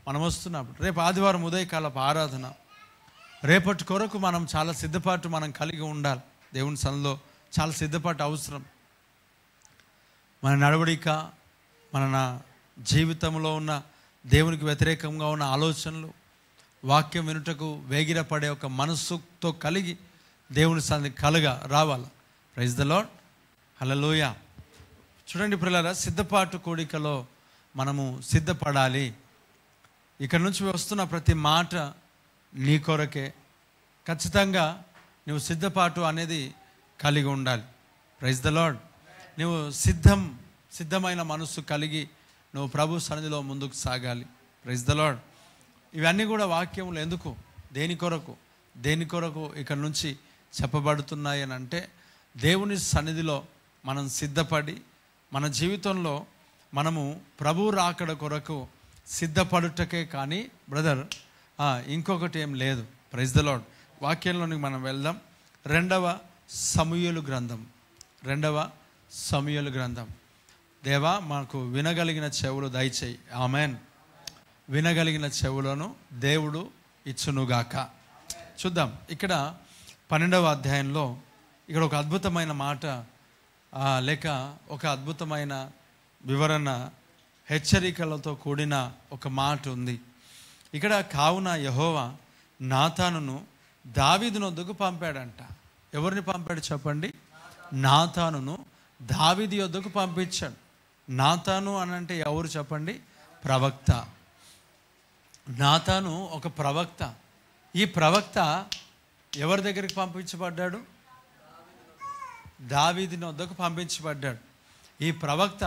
మనం వస్తున్నప్పుడు రేపు ఆదివారం ఉదయకాలపు ఆరాధన, రేపటి కొరకు మనం చాలా సిద్ధపాటు మనం కలిగి ఉండాలి. దేవుని సన్నిధిలో చాలా సిద్ధపాటు అవసరం. మన నడవడిక, మన జీవితంలో ఉన్న దేవునికి వ్యతిరేకంగా ఉన్న ఆలోచనలు, వాక్యం వినుటకు వేగిరపడే ఒక మనస్సుతో కలిగి దేవుని సన్నిధి రావాలి. ప్రైజ్ ద లార్డ్, హల్లెలూయా. చూడండి ప్రియులారా, సిద్ధపాటు కూడికలో మనము సిద్ధపడాలి. ఇక్కడ నుంచి వస్తున్న ప్రతి మాట నీ కొరకే. ఖచ్చితంగా నువ్వు సిద్ధపాటు అనేది కలిగి ఉండాలి. Praise the lord. నువ్వు సిద్ధమైన మనస్సు కలిగి నువ్వు ప్రభు సన్నిధిలో ముందుకు సాగాలి. Praise the lord. ఇవన్నీ కూడా వాక్యములు ఎందుకు, దేని కొరకు ఇక్కడ నుంచి చెప్పబడుతున్నాయి అని అంటే, దేవుని సన్నిధిలో మనం సిద్ధపడి మన జీవితంలో మనము ప్రభు రాకడ కొరకు సిద్ధపడుటకే కానీ బ్రదర్ ఇంకొకటి ఏం లేదు. Praise the lord. వాక్యంలోనికి మనం వెళ్దాం. 2వ సమూయేలు గ్రంథం. దేవా, మాకు వినగలిగిన చెవులు దయచేయి. ఆమెన్. వినగలిగిన చెవులను దేవుడు ఇచ్చునుగాక. చూద్దాం. ఇక్కడ 12వ అధ్యాయంలో ఇక్కడ ఒక అద్భుతమైన మాట లేక ఒక అద్భుతమైన వివరణ, హెచ్చరికలతో కూడిన ఒక మాట ఉంది. ఇక్కడ కావున యెహోవా నాతానును దావీదు యొద్దకు పంపాడంట. ఎవరిని పంపాడు చెప్పండి? నాతానును దావీదు యొద్దకు పంపించాడు. నాతాను అని అంటే ఎవరు చెప్పండి? ప్రవక్త. నాతాను ఒక ప్రవక్త. ఈ ప్రవక్త ఎవరి దగ్గరికి పంపించబడ్డాడు? దావీదు యొద్దకు పంపించబడ్డాడు. ఈ ప్రవక్త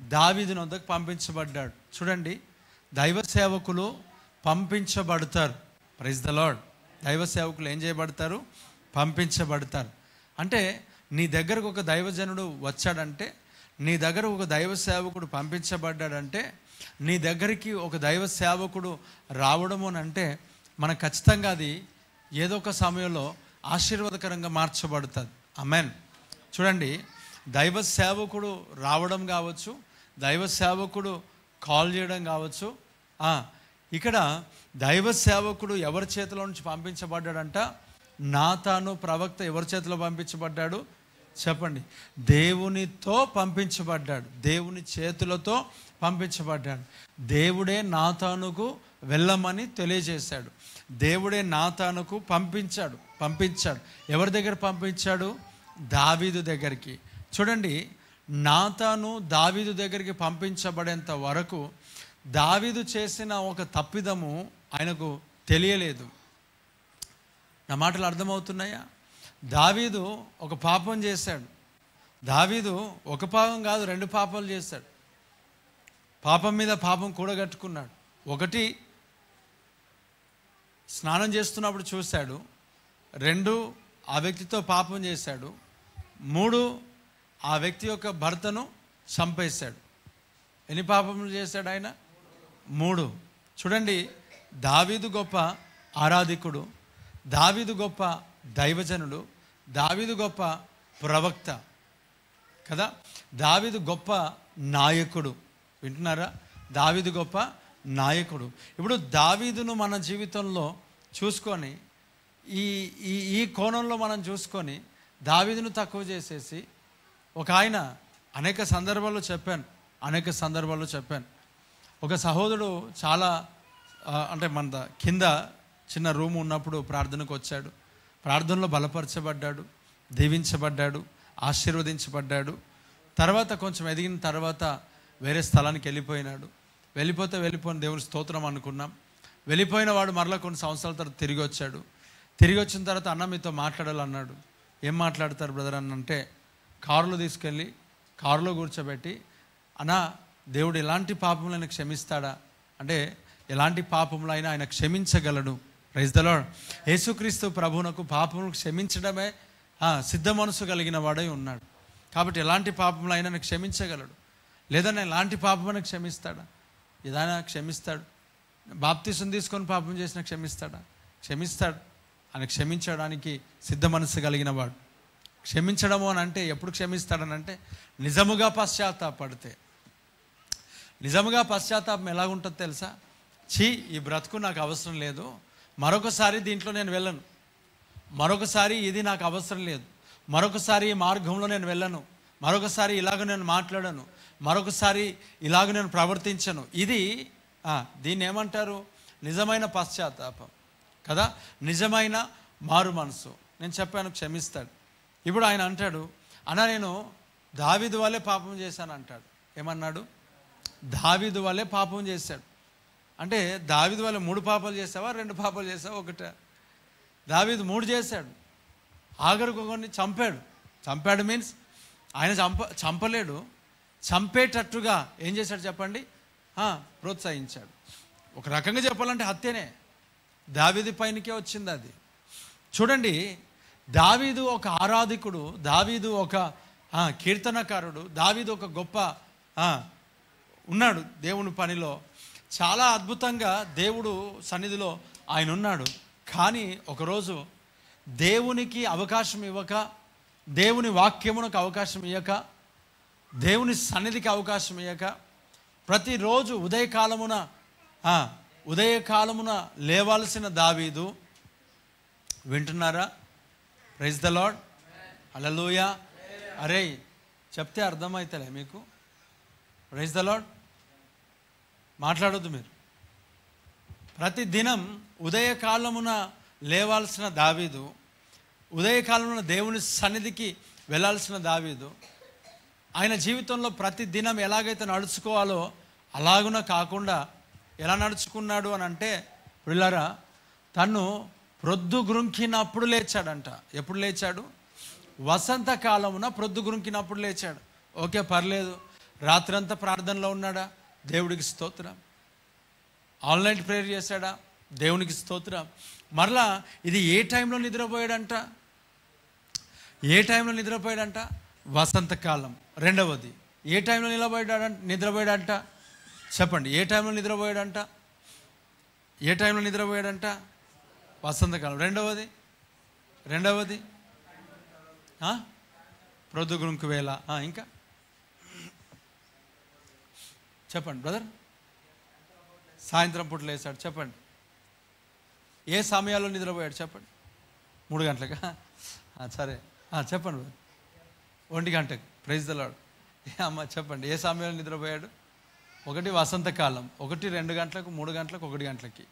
దావీదు యొద్దకు పంపించబడ్డాడు. చూడండి, దైవ సేవకులు పంపించబడతారు. Praise the lord. దైవ సేవకులు ఏం చేయబడతారు? పంపించబడతారు. అంటే నీ దగ్గరకు ఒక దైవజనుడు వచ్చాడంటే, నీ దగ్గర ఒక దైవ సేవకుడు పంపించబడ్డాడంటే, నీ దగ్గరికి ఒక దైవ సేవకుడు రావడము అని అంటే మనకు ఖచ్చితంగా అది ఏదో ఒక సమయంలో ఆశీర్వాదకరంగా మార్చబడుతుంది. ఆమేన్. చూడండి, దైవ సేవకుడు రావడం కావచ్చు, దైవ సేవకుడు కాల్ చేయడం కావచ్చు. ఇక్కడ దైవ సేవకుడు ఎవరి చేతిలో నుంచి పంపించబడ్డాడంట? నాతాను ప్రవక్త ఎవరి చేతిలో పంపించబడ్డాడు చెప్పండి? దేవునితో పంపించబడ్డాడు. దేవుని చేతులతో పంపించబడ్డాడు. దేవుడే నాతానుకు వెళ్ళమని తెలియజేశాడు. దేవుడే నాతానుకు పంపించాడు. ఎవరి దగ్గర పంపించాడు? దావీదు దగ్గరికి. చూడండి, నాతాను దావీదు దగ్గరికి పంపించబడేంత వరకు దావీదు చేసిన ఒక తప్పిదము ఆయనకు తెలియలేదు. నా మాటలు అర్థమవుతున్నాయా? దావీదు ఒక పాపం చేశాడు. దావీదు ఒక పాపం కాదు, 2 పాపాలు చేశాడు. పాపం మీద పాపం కూడగట్టుకున్నాడు. 1, స్నానం చేస్తున్నప్పుడు చూశాడు. 2, ఆ వ్యక్తితో పాపం చేశాడు. 3, ఆ వ్యక్తి యొక్క భర్తను చంపేశాడు. ఎన్ని పాపములు చేశాడు ఆయన? 3. చూడండి, దావీదు గొప్ప ఆరాధికుడు, దావీదు గొప్ప దైవజనుడు, దావీదు గొప్ప ప్రవక్త కదా. దావీదు గొప్ప నాయకుడు. వింటున్నారా? దావీదు గొప్ప నాయకుడు. ఇప్పుడు దావీదును మన జీవితంలో చూసుకొని ఈ కోణంలో మనం చూసుకొని దావీదును తక్కువ చేసేసి ఒక ఆయన అనేక సందర్భాల్లో చెప్పాను. ఒక సహోదరుడు చాలా అంటే మన కింద చిన్న రూమ్ ఉన్నప్పుడు ప్రార్థనకు వచ్చాడు. ప్రార్థనలో బలపరచబడ్డాడు, దీవించబడ్డాడు, ఆశీర్వదించబడ్డాడు. తర్వాత కొంచెం ఎదిగిన తర్వాత వేరే స్థలానికి వెళ్ళిపోయిన దేవుని స్తోత్రం అనుకున్నాం. వెళ్ళిపోయిన వాడు మరలా కొన్ని సంవత్సరాల తర్వాత తిరిగి వచ్చాడు. తిరిగి వచ్చిన తర్వాత అన్న మీతో మాట్లాడాలన్నాడు. ఏం మాట్లాడతారు బ్రదర్ అని అంటే, కారులో తీసుకెళ్ళి కారులో కూర్చోబెట్టి, అన్న దేవుడు ఎలాంటి పాపములైనా క్షమిస్తాడా అంటే, ఎలాంటి పాపములైనా ఆయన క్షమించగలడు. Praise the lord. యేసుక్రీస్తు ప్రభువునకు పాపములు క్షమించడమే సిద్ధ మనసు కలిగిన వాడై ఉన్నాడు. కాబట్టి ఎలాంటి పాపములైనా ఆయన క్షమించగలడు. లేదన్నా ఎలాంటి పాపమైనా క్షమిస్తాడా? ఏదైనా క్షమిస్తాడు. బాప్తిసం తీసుకొని పాపం చేసినా క్షమిస్తాడా? క్షమిస్తాడు. ఆయన క్షమించడానికి సిద్ధ మనసు కలిగిన వాడు. క్షమించడము అని అంటే ఎప్పుడు క్షమిస్తాడనంటే నిజముగా పశ్చాత్తాపడితే. నిజముగా పశ్చాత్తాపం ఎలాగుంటుందో తెలుసా? ఈ బ్రతుకు నాకు అవసరం లేదు, మరొకసారి దీంట్లో నేను వెళ్ళను, మరొకసారి ఇది నాకు అవసరం లేదు, మరొకసారి ఈ మార్గంలో నేను వెళ్ళను, మరొకసారి ఇలాగ నేను మాట్లాడను, మరొకసారి ఇలాగ నేను ప్రవర్తించను. ఇది దీన్ని ఏమంటారు? నిజమైన పశ్చాత్తాపం కదా, నిజమైన మారు మనసు. నేను చెప్పాను, క్షమిస్తాడు. ఇప్పుడు ఆయన అంటాడు, అన్న నేను దావీదు వల్లే పాపం చేశాను అంటాడు. ఏమన్నాడు? దావీదు వల్లే పాపం చేశాడు. అంటే దావీదు వల్ల 3 పాపాలు చేసావా, 2 పాపాలు చేసావా, ఒకటే? దావీదు 3 చేశాడు. ఆఖరికి కొన్ని చంపాడు మీన్స్ ఆయన చంపలేడు, చంపేటట్టుగా ఏం చేశాడు చెప్పండి? ప్రోత్సహించాడు. ఒక రకంగా చెప్పాలంటే హత్యనే, దావీదు పైనకే వచ్చింది అది. చూడండి, దావీదు ఒక ఆరాధికుడు, దావీదు ఒక కీర్తనకారుడు, దావీదు ఒక గొప్ప ఉన్నాడు దేవుని పనిలో, చాలా అద్భుతంగా దేవుడు సన్నిధిలో ఆయన ఉన్నాడు. కానీ ఒకరోజు దేవునికి అవకాశం ఇవ్వక, దేవుని వాక్యమునకు అవకాశం ఇవ్వక, దేవుని సన్నిధికి అవకాశం ఇవ్వక, ప్రతిరోజు ఉదయకాలమున లేవాల్సిన దావీదు, వింటున్నారా? Praise the lord, hallelujah. అరే చెప్తే అర్థమవుతలే మీకు? Praise the lord. మాట్లాడొద్దు మీరు. ప్రతి దినం ఉదయకాలమున లేవాల్సిన దావీదు, ఉదయకాలమున దేవుని సన్నిధికి వెళ్ళాల్సిన దావీదు, ఆయన జీవితంలో ప్రతి దినం ఎలాగైతే నడుచుకోవాలో అలాగున కాకుండా ఎలా నడుచుకున్నాడు అని అంటే, పిల్లరా, తను ప్రొద్దుగుంకినప్పుడు లేచాడంట. ఎప్పుడు లేచాడు? వసంతకాలమున ప్రొద్దుగుంకినప్పుడు లేచాడు. ఓకే, పర్లేదు. రాత్రంతా ప్రార్థనలో ఉన్నాడా? దేవుడికి స్తోత్రం. ఆన్లైన్ ప్రేయర్ చేశాడా? దేవునికి స్తోత్రం. మరలా ఇది ఏ టైంలో నిద్రపోయాడంట? వసంతకాలం. రెండవది, ఏ టైంలో నిద్రపోయాడంట? చెప్పండి, ఏ టైంలో నిద్రపోయాడంట? వసంతకాలం. రెండవది ప్రొద్దుగుంకు వేళ. ఇంకా చెప్పండి బ్రదర్. సాయంత్రం పూట లేచాడు. చెప్పండి, ఏ సమయాల్లో నిద్రపోయాడు? చెప్పండి. 3 గంటలకా? సరే, చెప్పండి. 1 గంటకు. Praise the lord. అమ్మ చెప్పండి, ఏ సమయంలో నిద్రపోయాడు? 1 వసంతకాలం, 1 2 గంటలకు, 3 గంటలకు, 1 గంటలకి.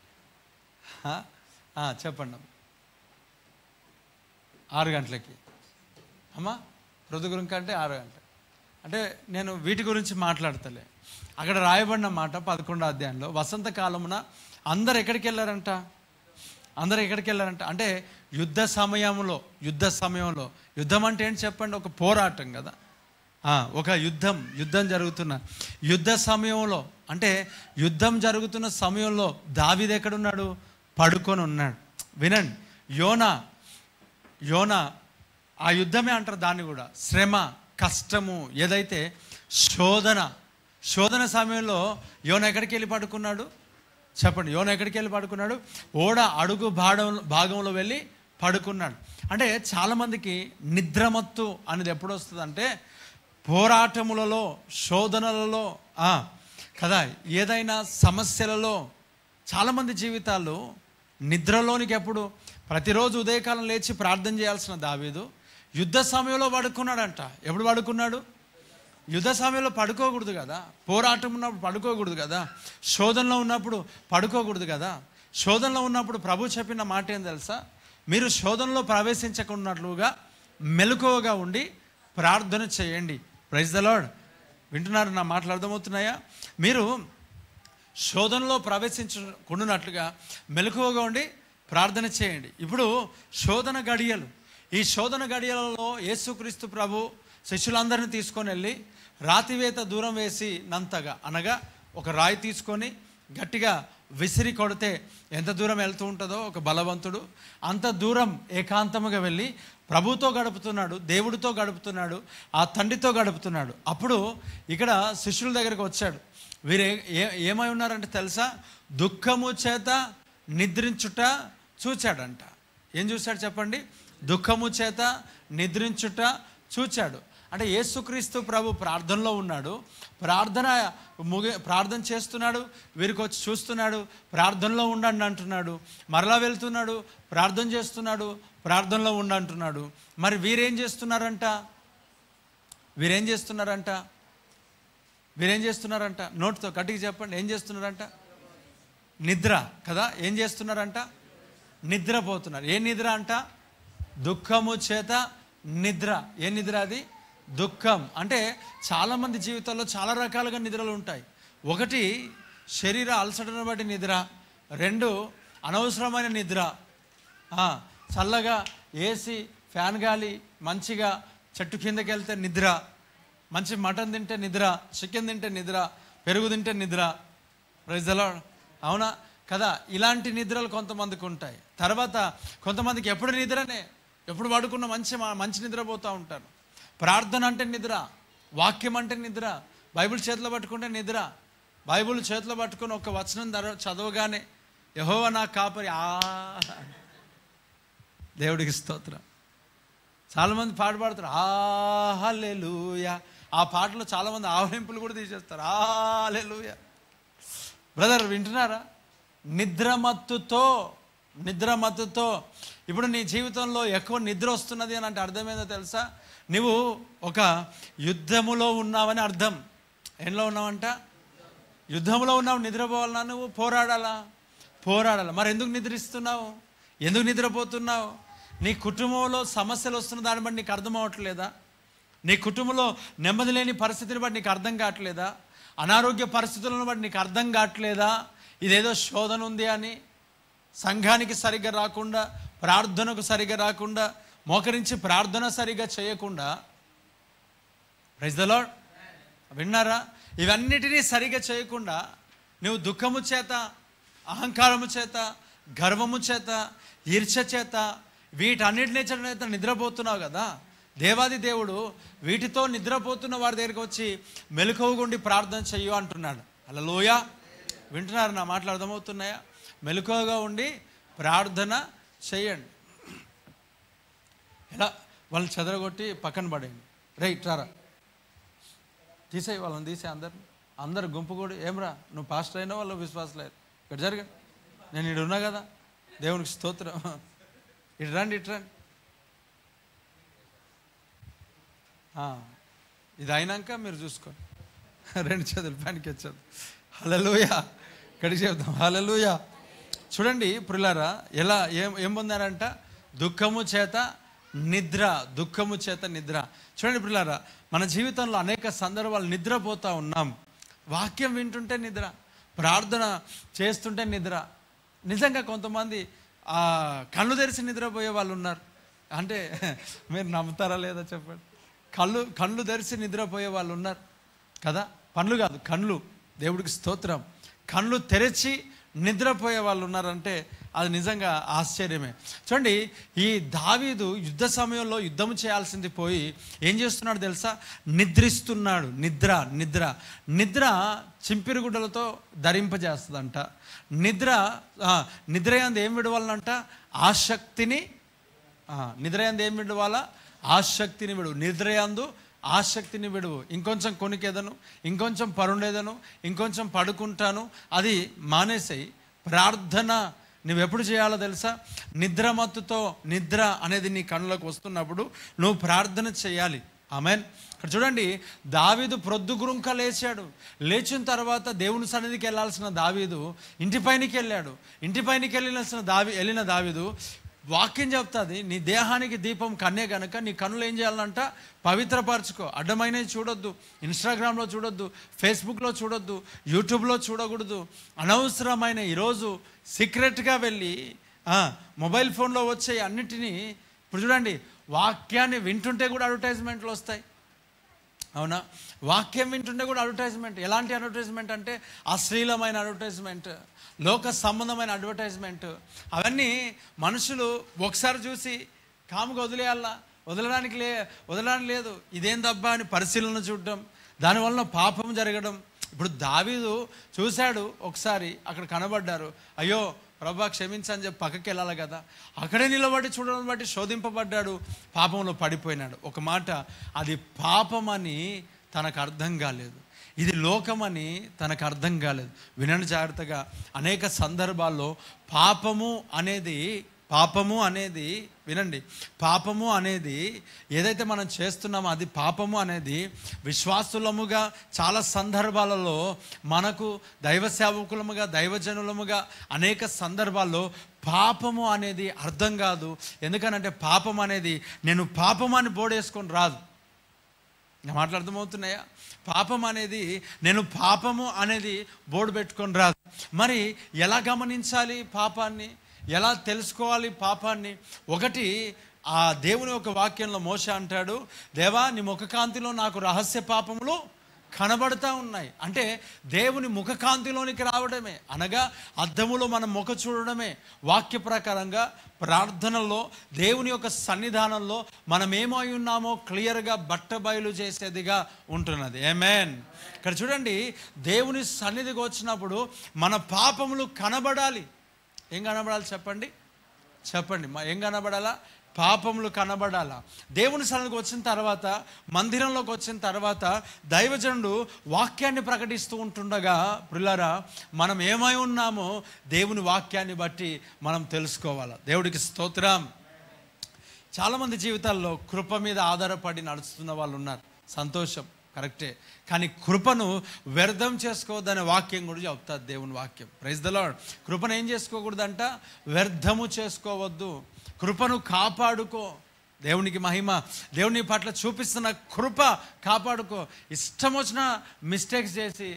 చెప్పండి. 6 గంటలకి. అమ్మ ప్రొద్దుగుంక అంటే 6 గంటలు. అంటే నేను వీటి గురించి మాట్లాడతలే. అక్కడ రాయబడిన మాట 11వ అధ్యాయంలో, వసంతకాలమున అందరు ఎక్కడికి వెళ్ళారంట? అంటే యుద్ధ సమయంలో, యుద్ధం అంటే ఏంటి చెప్పండి? ఒక పోరాటం కదా, ఒక యుద్ధం జరుగుతున్న యుద్ధ సమయంలో, అంటే యుద్ధం జరుగుతున్న సమయంలో దావీదు ఎక్కడున్నాడు? పడుకొని ఉన్నాడు. వినండి, యోనా ఆ యుద్ధమే అంటారు దాన్ని కూడా. శ్రమ, కష్టము, ఏదైతే శోధన సమయంలో యోనా ఎక్కడికి వెళ్ళి పడుకున్నాడు? చెప్పండి, యోనా ఎక్కడికి వెళ్ళి పడుకున్నాడు? ఓడ అడుగు భాగంలో వెళ్ళి పడుకున్నాడు. అంటే చాలామందికి నిద్రమత్తు అనేది ఎప్పుడు వస్తుందంటే, పోరాటములలో, శోధనలలో కదా, ఏదైనా సమస్యలలో చాలామంది జీవితాలు నిద్రలోనికి ఎప్పుడు? ప్రతిరోజు ఉదయకాలం లేచి ప్రార్థన చేయాల్సిన దావీదు యుద్ధ సమయంలో పడుకున్నాడంట. ఎప్పుడు పడుకున్నాడు? యుద్ధ సమయంలో పడుకోకూడదు కదా, పోరాటం ఉన్నప్పుడు పడుకోకూడదు కదా, శోధనలో ఉన్నప్పుడు పడుకోకూడదు కదా. శోధనలో ఉన్నప్పుడు ప్రభు చెప్పిన మాట ఏం తెలుసా? మీరు శోధనలో ప్రవేశించకున్నట్లుగా మెలకువగా ఉండి ప్రార్థన చేయండి. Praise the lord. వింటున్నారు? నా మాటలు అర్థమవుతున్నాయా? మీరు శోధనలో ప్రవేశించకుండానట్లుగా మెలకువగా ఉండి ప్రార్థన చేయండి. ఇప్పుడు శోధన గడియలు, ఈ శోధన గడియలలో యేసుక్రీస్తు ప్రభు శిష్యులందరినీ తీసుకొని వెళ్ళి రాతివేత దూరం వేసినంతగా, అనగా ఒక రాయి తీసుకొని గట్టిగా విసిరి కొడితే ఎంత దూరం వెళ్తూ ఉంటుందో ఒక బలవంతుడు, అంత దూరం ఏకాంతముగా వెళ్ళి ప్రభుతో గడుపుతున్నాడు, దేవుడితో గడుపుతున్నాడు, ఆ తండ్రితో గడుపుతున్నాడు. అప్పుడు ఇక్కడ శిష్యుల దగ్గరికి వచ్చాడు. వీరు ఏమై ఉన్నారంటే తెలుసా? దుఃఖము చేత నిద్రించుట చూచాడంట. ఏం చూశాడు చెప్పండి? దుఃఖము చేత నిద్రించుట చూచాడు. అంటే యేసుక్రీస్తు ప్రభు ప్రార్థనలో ఉన్నాడు, ప్రార్థన చేస్తున్నాడు, వీరికి వచ్చి చూస్తున్నాడు, ప్రార్థనలో ఉండండి అంటున్నాడు, మరలా వెళ్తున్నాడు, ప్రార్థన చేస్తున్నాడు, ప్రార్థనలో ఉండంటున్నాడు. మరి వీరేం చేస్తున్నారంట? నోటితో గట్టిగా చెప్పండి. ఏం చేస్తున్నారంట? నిద్ర కదా. ఏం చేస్తున్నారంట? నిద్రపోతున్నారు. ఏ నిద్ర అంట? దుఃఖము చేత నిద్ర. ఏ నిద్ర అది? దుఃఖం. అంటే చాలామంది జీవితాల్లో చాలా రకాలుగా నిద్రలు ఉంటాయి. ఒకటి శరీర అలసటను బట్టి నిద్ర, రెండు అనవసరమైన నిద్ర, చల్లగా ఏసీ ఫ్యాన్ గాలి మంచిగా చెట్టు కిందకి వెళ్తే నిద్ర, మంచి మటన్ తింటే నిద్ర, చికెన్ తింటే నిద్ర, పెరుగు తింటే నిద్ర. Praise the lord. అవునా కదా. ఇలాంటి నిద్రలు కొంతమందికి ఉంటాయి. తర్వాత కొంతమందికి ఎప్పుడు నిద్రనే, ఎప్పుడు పడుకున్న మంచి నిద్రపోతూ ఉంటారు. ప్రార్థన అంటే నిద్ర, వాక్యం అంటే నిద్ర, బైబిల్ చేతిలో పట్టుకుంటే నిద్ర. బైబిల్ చేతిలో పట్టుకుని ఒక వచనం చదవగానే యెహోవా నా కాపరి, దేవుడికి స్తోత్రం. చాలామంది పాట పాడతారు హల్లెలూయా. ఆ పాటలో చాలామంది ఆవరింపులు కూడా తీసేస్తారు. హల్లెలూయా. బ్రదర్ వింటున్నారా? నిద్రమత్తుతో ఇప్పుడు నీ జీవితంలో ఎక్కువ నిద్ర వస్తున్నది అని అంటే అర్థమేందో తెలుసా? నువ్వు ఒక యుద్ధములో ఉన్నావని అర్థం. ఏంలో ఉన్నావంట? యుద్ధంలో ఉన్నావు. నిద్రపోవాలన్నా నువ్వు పోరాడాలా? మరి ఎందుకు నిద్రిస్తున్నావు? ఎందుకు నిద్రపోతున్నావు? నీ కుటుంబంలో సమస్యలు వస్తున్న దాన్ని బట్టి నీకు అర్థం అవ్వట్లేదా? నీ కుటుంబంలో నెమ్మది లేని పరిస్థితిని బట్టి నీకు అర్థం కావట్లేదా? అనారోగ్య పరిస్థితులను బట్టి నీకు అర్థం కావట్లేదా? ఇదేదో శోధన ఉంది అని. సంఘానికి సరిగ్గా రాకుండా, ప్రార్థనకు సరిగ్గా రాకుండా, మోకరించి ప్రార్థన సరిగ్గా చేయకుండా, ప్రైజ్ ది లార్డ్, విన్నారా? ఇవన్నిటినీ సరిగ్గా చేయకుండా నువ్వు దుఃఖము చేత, అహంకారము చేత, గర్వము చేత, ఈర్ష్య చేత, వీటన్నిటినీ చేత నిద్రపోతున్నావు కదా. దేవాది దేవుడు వీటితో నిద్రపోతున్న వారి దగ్గరికి వచ్చి మెలకువగుండి ప్రార్థన చెయ్యు అంటున్నాడు. హల్లెలూయా. వింటున్నారు? నా మాటలు అర్థమవుతున్నాయా? మెలకువగా ఉండి ప్రార్థన చేయండి. ఎలా? వాళ్ళని చెదరగొట్టి పక్కన పడేయండి. రైట్ రారా, తీసేయి, వాళ్ళని తీసే అందరు గుంపు కూడా. ఏమరా నువ్వు పాస్టర్ అయినా వాళ్ళు విశ్వాసాలు అయ్యారు. ఇక్కడ జరగండి, నేను ఇటు ఉన్నా కదా. దేవునికి స్తోత్రం. ఇటు రండి. ఇది అయినాక మీరు చూసుకోండి. రెండు చేతులు పైనకి వచ్చారు. హల్లెలూయా. ఇక్కడికి చెప్తాం. హల్లెలూయా. చూడండి ప్రియులారా, ఎలా ఏం పొందారంట? దుఃఖము చేత నిద్ర. చూడండి ప్రియులారా, మన జీవితంలో అనేక సందర్భాలు నిద్రపోతూ ఉన్నాం. వాక్యం వింటుంటే నిద్ర, ప్రార్థన చేస్తుంటే నిద్ర. నిజంగా కొంతమంది కళ్ళు తెరిచి నిద్రపోయే వాళ్ళు ఉన్నారు. అంటే మీరు నమ్ముతారా లేదా చెప్పండి. కళ్ళు తెరిచి నిద్రపోయే వాళ్ళు ఉన్నారు కదా. పండ్లు కాదు, కళ్ళు. దేవుడికి స్తోత్రం. కళ్ళు తెరిచి నిద్రపోయే వాళ్ళు ఉన్నారంటే అది నిజంగా ఆశ్చర్యమే. చూడండి, ఈ దావీదు యుద్ధ సమయంలో యుద్ధం చేయాల్సింది పోయి ఏం చేస్తున్నాడు తెలుసా? నిద్రిస్తున్నాడు. నిద్ర చింపిరిగుడ్డలతో ధరింపజేస్తుందంట. నిద్రయందు ఏం విడవాలనంట? ఆసక్తిని. నిద్రయందు ఏం విడవాలా? ఆసక్తిని విడువు. నిద్రయందు ఆసక్తిని విడువు. ఇంకొంచెం కొనికేదను, ఇంకొంచెం పరుండేదను, ఇంకొంచెం పడుకుంటాను, అది మానేసేయి. ప్రార్థన నువ్వెప్పుడు చేయాలో తెలుసా? నిద్రమత్తుతో. నిద్ర అనేది నీ కళ్ళలోకి వస్తున్నప్పుడు నువ్వు ప్రార్థన చేయాలి. ఆమేన్. ఇక్కడ చూడండి, దావీదు ప్రొద్దుగురుంక లేచాడు. లేచిన తర్వాత దేవుని సన్నిధికి వెళ్ళాల్సిన దావీదు ఇంటిపైనకి వెళ్ళాడు. వెళ్ళిన దావీదు వాక్యం చెప్తుంది, నీ దేహానికి దీపం కన్నే కనుక నీ కన్నులు ఏం చేయాలంట? పవిత్రపరచుకో. అడ్డమైనవి చూడొద్దు, ఇన్స్టాగ్రామ్లో చూడొద్దు, ఫేస్బుక్లో చూడొద్దు, యూట్యూబ్లో చూడకూడదు. అనవసరమైన ఈరోజు సీక్రెట్గా వెళ్ళి మొబైల్ ఫోన్లో వచ్చే అన్నిటినీ ఇప్పుడు చూడండి, వాక్యాన్ని వింటుంటే కూడా అడ్వర్టైజ్మెంట్లు వస్తాయి. అవునా? వాక్యం వింటుంటే కూడా అడ్వర్టైజ్మెంట్. ఎలాంటి అడ్వర్టైజ్మెంట్ అంటే అశ్లీలమైన అడ్వర్టైజ్మెంట్, లోక సంబంధమైన అడ్వర్టైజ్మెంట్. అవన్నీ మనుషులు ఒకసారి చూసి కాముగా వదలడానికి లేదు. ఇదేందబ్బా అని పరిశీలన చూడడం, దానివల్ల పాపం జరగడం, ఇప్పుడు దావీదు చూశాడు, ఒకసారి అక్కడ కనబడ్డారు, అయ్యో ప్రభా క్షమించని చెప్పి పక్కకి వెళ్ళాలి కదా, అక్కడే నిలబడి చూడడం బట్టి శోధింపబడ్డాడు, పాపంలో పడిపోయినాడు. ఒక మాట, అది పాపమని తనకు అర్థం కాలేదు, ఇది లోకమని తనకు అర్థం కాలేదు. వినండి జాగ్రత్తగా, అనేక సందర్భాల్లో పాపము అనేది వినండి, పాపము అనేది ఏదైతే మనం చేస్తున్నామో అది పాపము అనేది విశ్వాసులముగా చాలా సందర్భాలలో మనకు దైవ సేవకులముగా దైవజనులముగా అనేక సందర్భాల్లో పాపము అనేది అర్థం కాదు. ఎందుకనంటే పాపం అనేది నేను పాపము అని బోర్డేసుకొని రాదు. నా మాటలు అర్థమవుతున్నాయా? పాపం అనేది నేను పాపము అనేది బోర్డు పెట్టుకొని రాదు. మరి ఎలా గమనించాలి పాపాన్ని, ఎలా తెలుసుకోవాలి పాపాన్ని? ఒకటి, ఆ దేవుని యొక్క వాక్యంలో మోషే అంటాడు, దేవా నీ ముఖకాంతిలో నాకు రహస్య పాపములు కనబడుతూ ఉన్నాయి. అంటే దేవుని ముఖకాంతిలోనికి రావడమే, అనగా అద్దములో మనం ముఖ చూడడమే. వాక్య ప్రకారంగా ప్రార్థనలో దేవుని యొక్క సన్నిధానంలో మనం ఏమై ఉన్నామో క్లియర్గా బట్టబయలు చేసేదిగా ఉంటున్నది. ఆమేన్. ఇక్కడ చూడండి, దేవుని సన్నిధికి వచ్చినప్పుడు మన పాపములు కనబడాలి. ఏం కనబడాలి చెప్పండి? ఏం కనబడాలా? పాపములు కనబడాలా. దేవుని సన్నిధికి వచ్చిన తర్వాత, మందిరంలోకి వచ్చిన తర్వాత దైవజనుడు వాక్యాన్ని ప్రకటిస్తూ ఉంటుండగా ప్రియులారా, మనం ఏమై ఉన్నామో దేవుని వాక్యాన్ని బట్టి మనం తెలుసుకోవాలి. దేవుడికి స్తోత్రం. చాలామంది జీవితాల్లో కృప మీద ఆధారపడి నడుస్తున్న వాళ్ళు ఉన్నారు. సంతోషం, కరెక్టే. కానీ కృపను వ్యర్థం చేసుకోవద్దనే వాక్యం కూడా చెప్తారు దేవుని వాక్యం. Praise the lord. కృపను ఏం చేసుకోకూడదంట? వ్యర్థము చేసుకోవద్దు. కృపను కాపాడుకో. దేవునికి మహిమ. దేవుని పట్ల చూపిస్తున్న కృప కాపాడుకో. ఇష్టం వచ్చిన మిస్టేక్స్ చేసి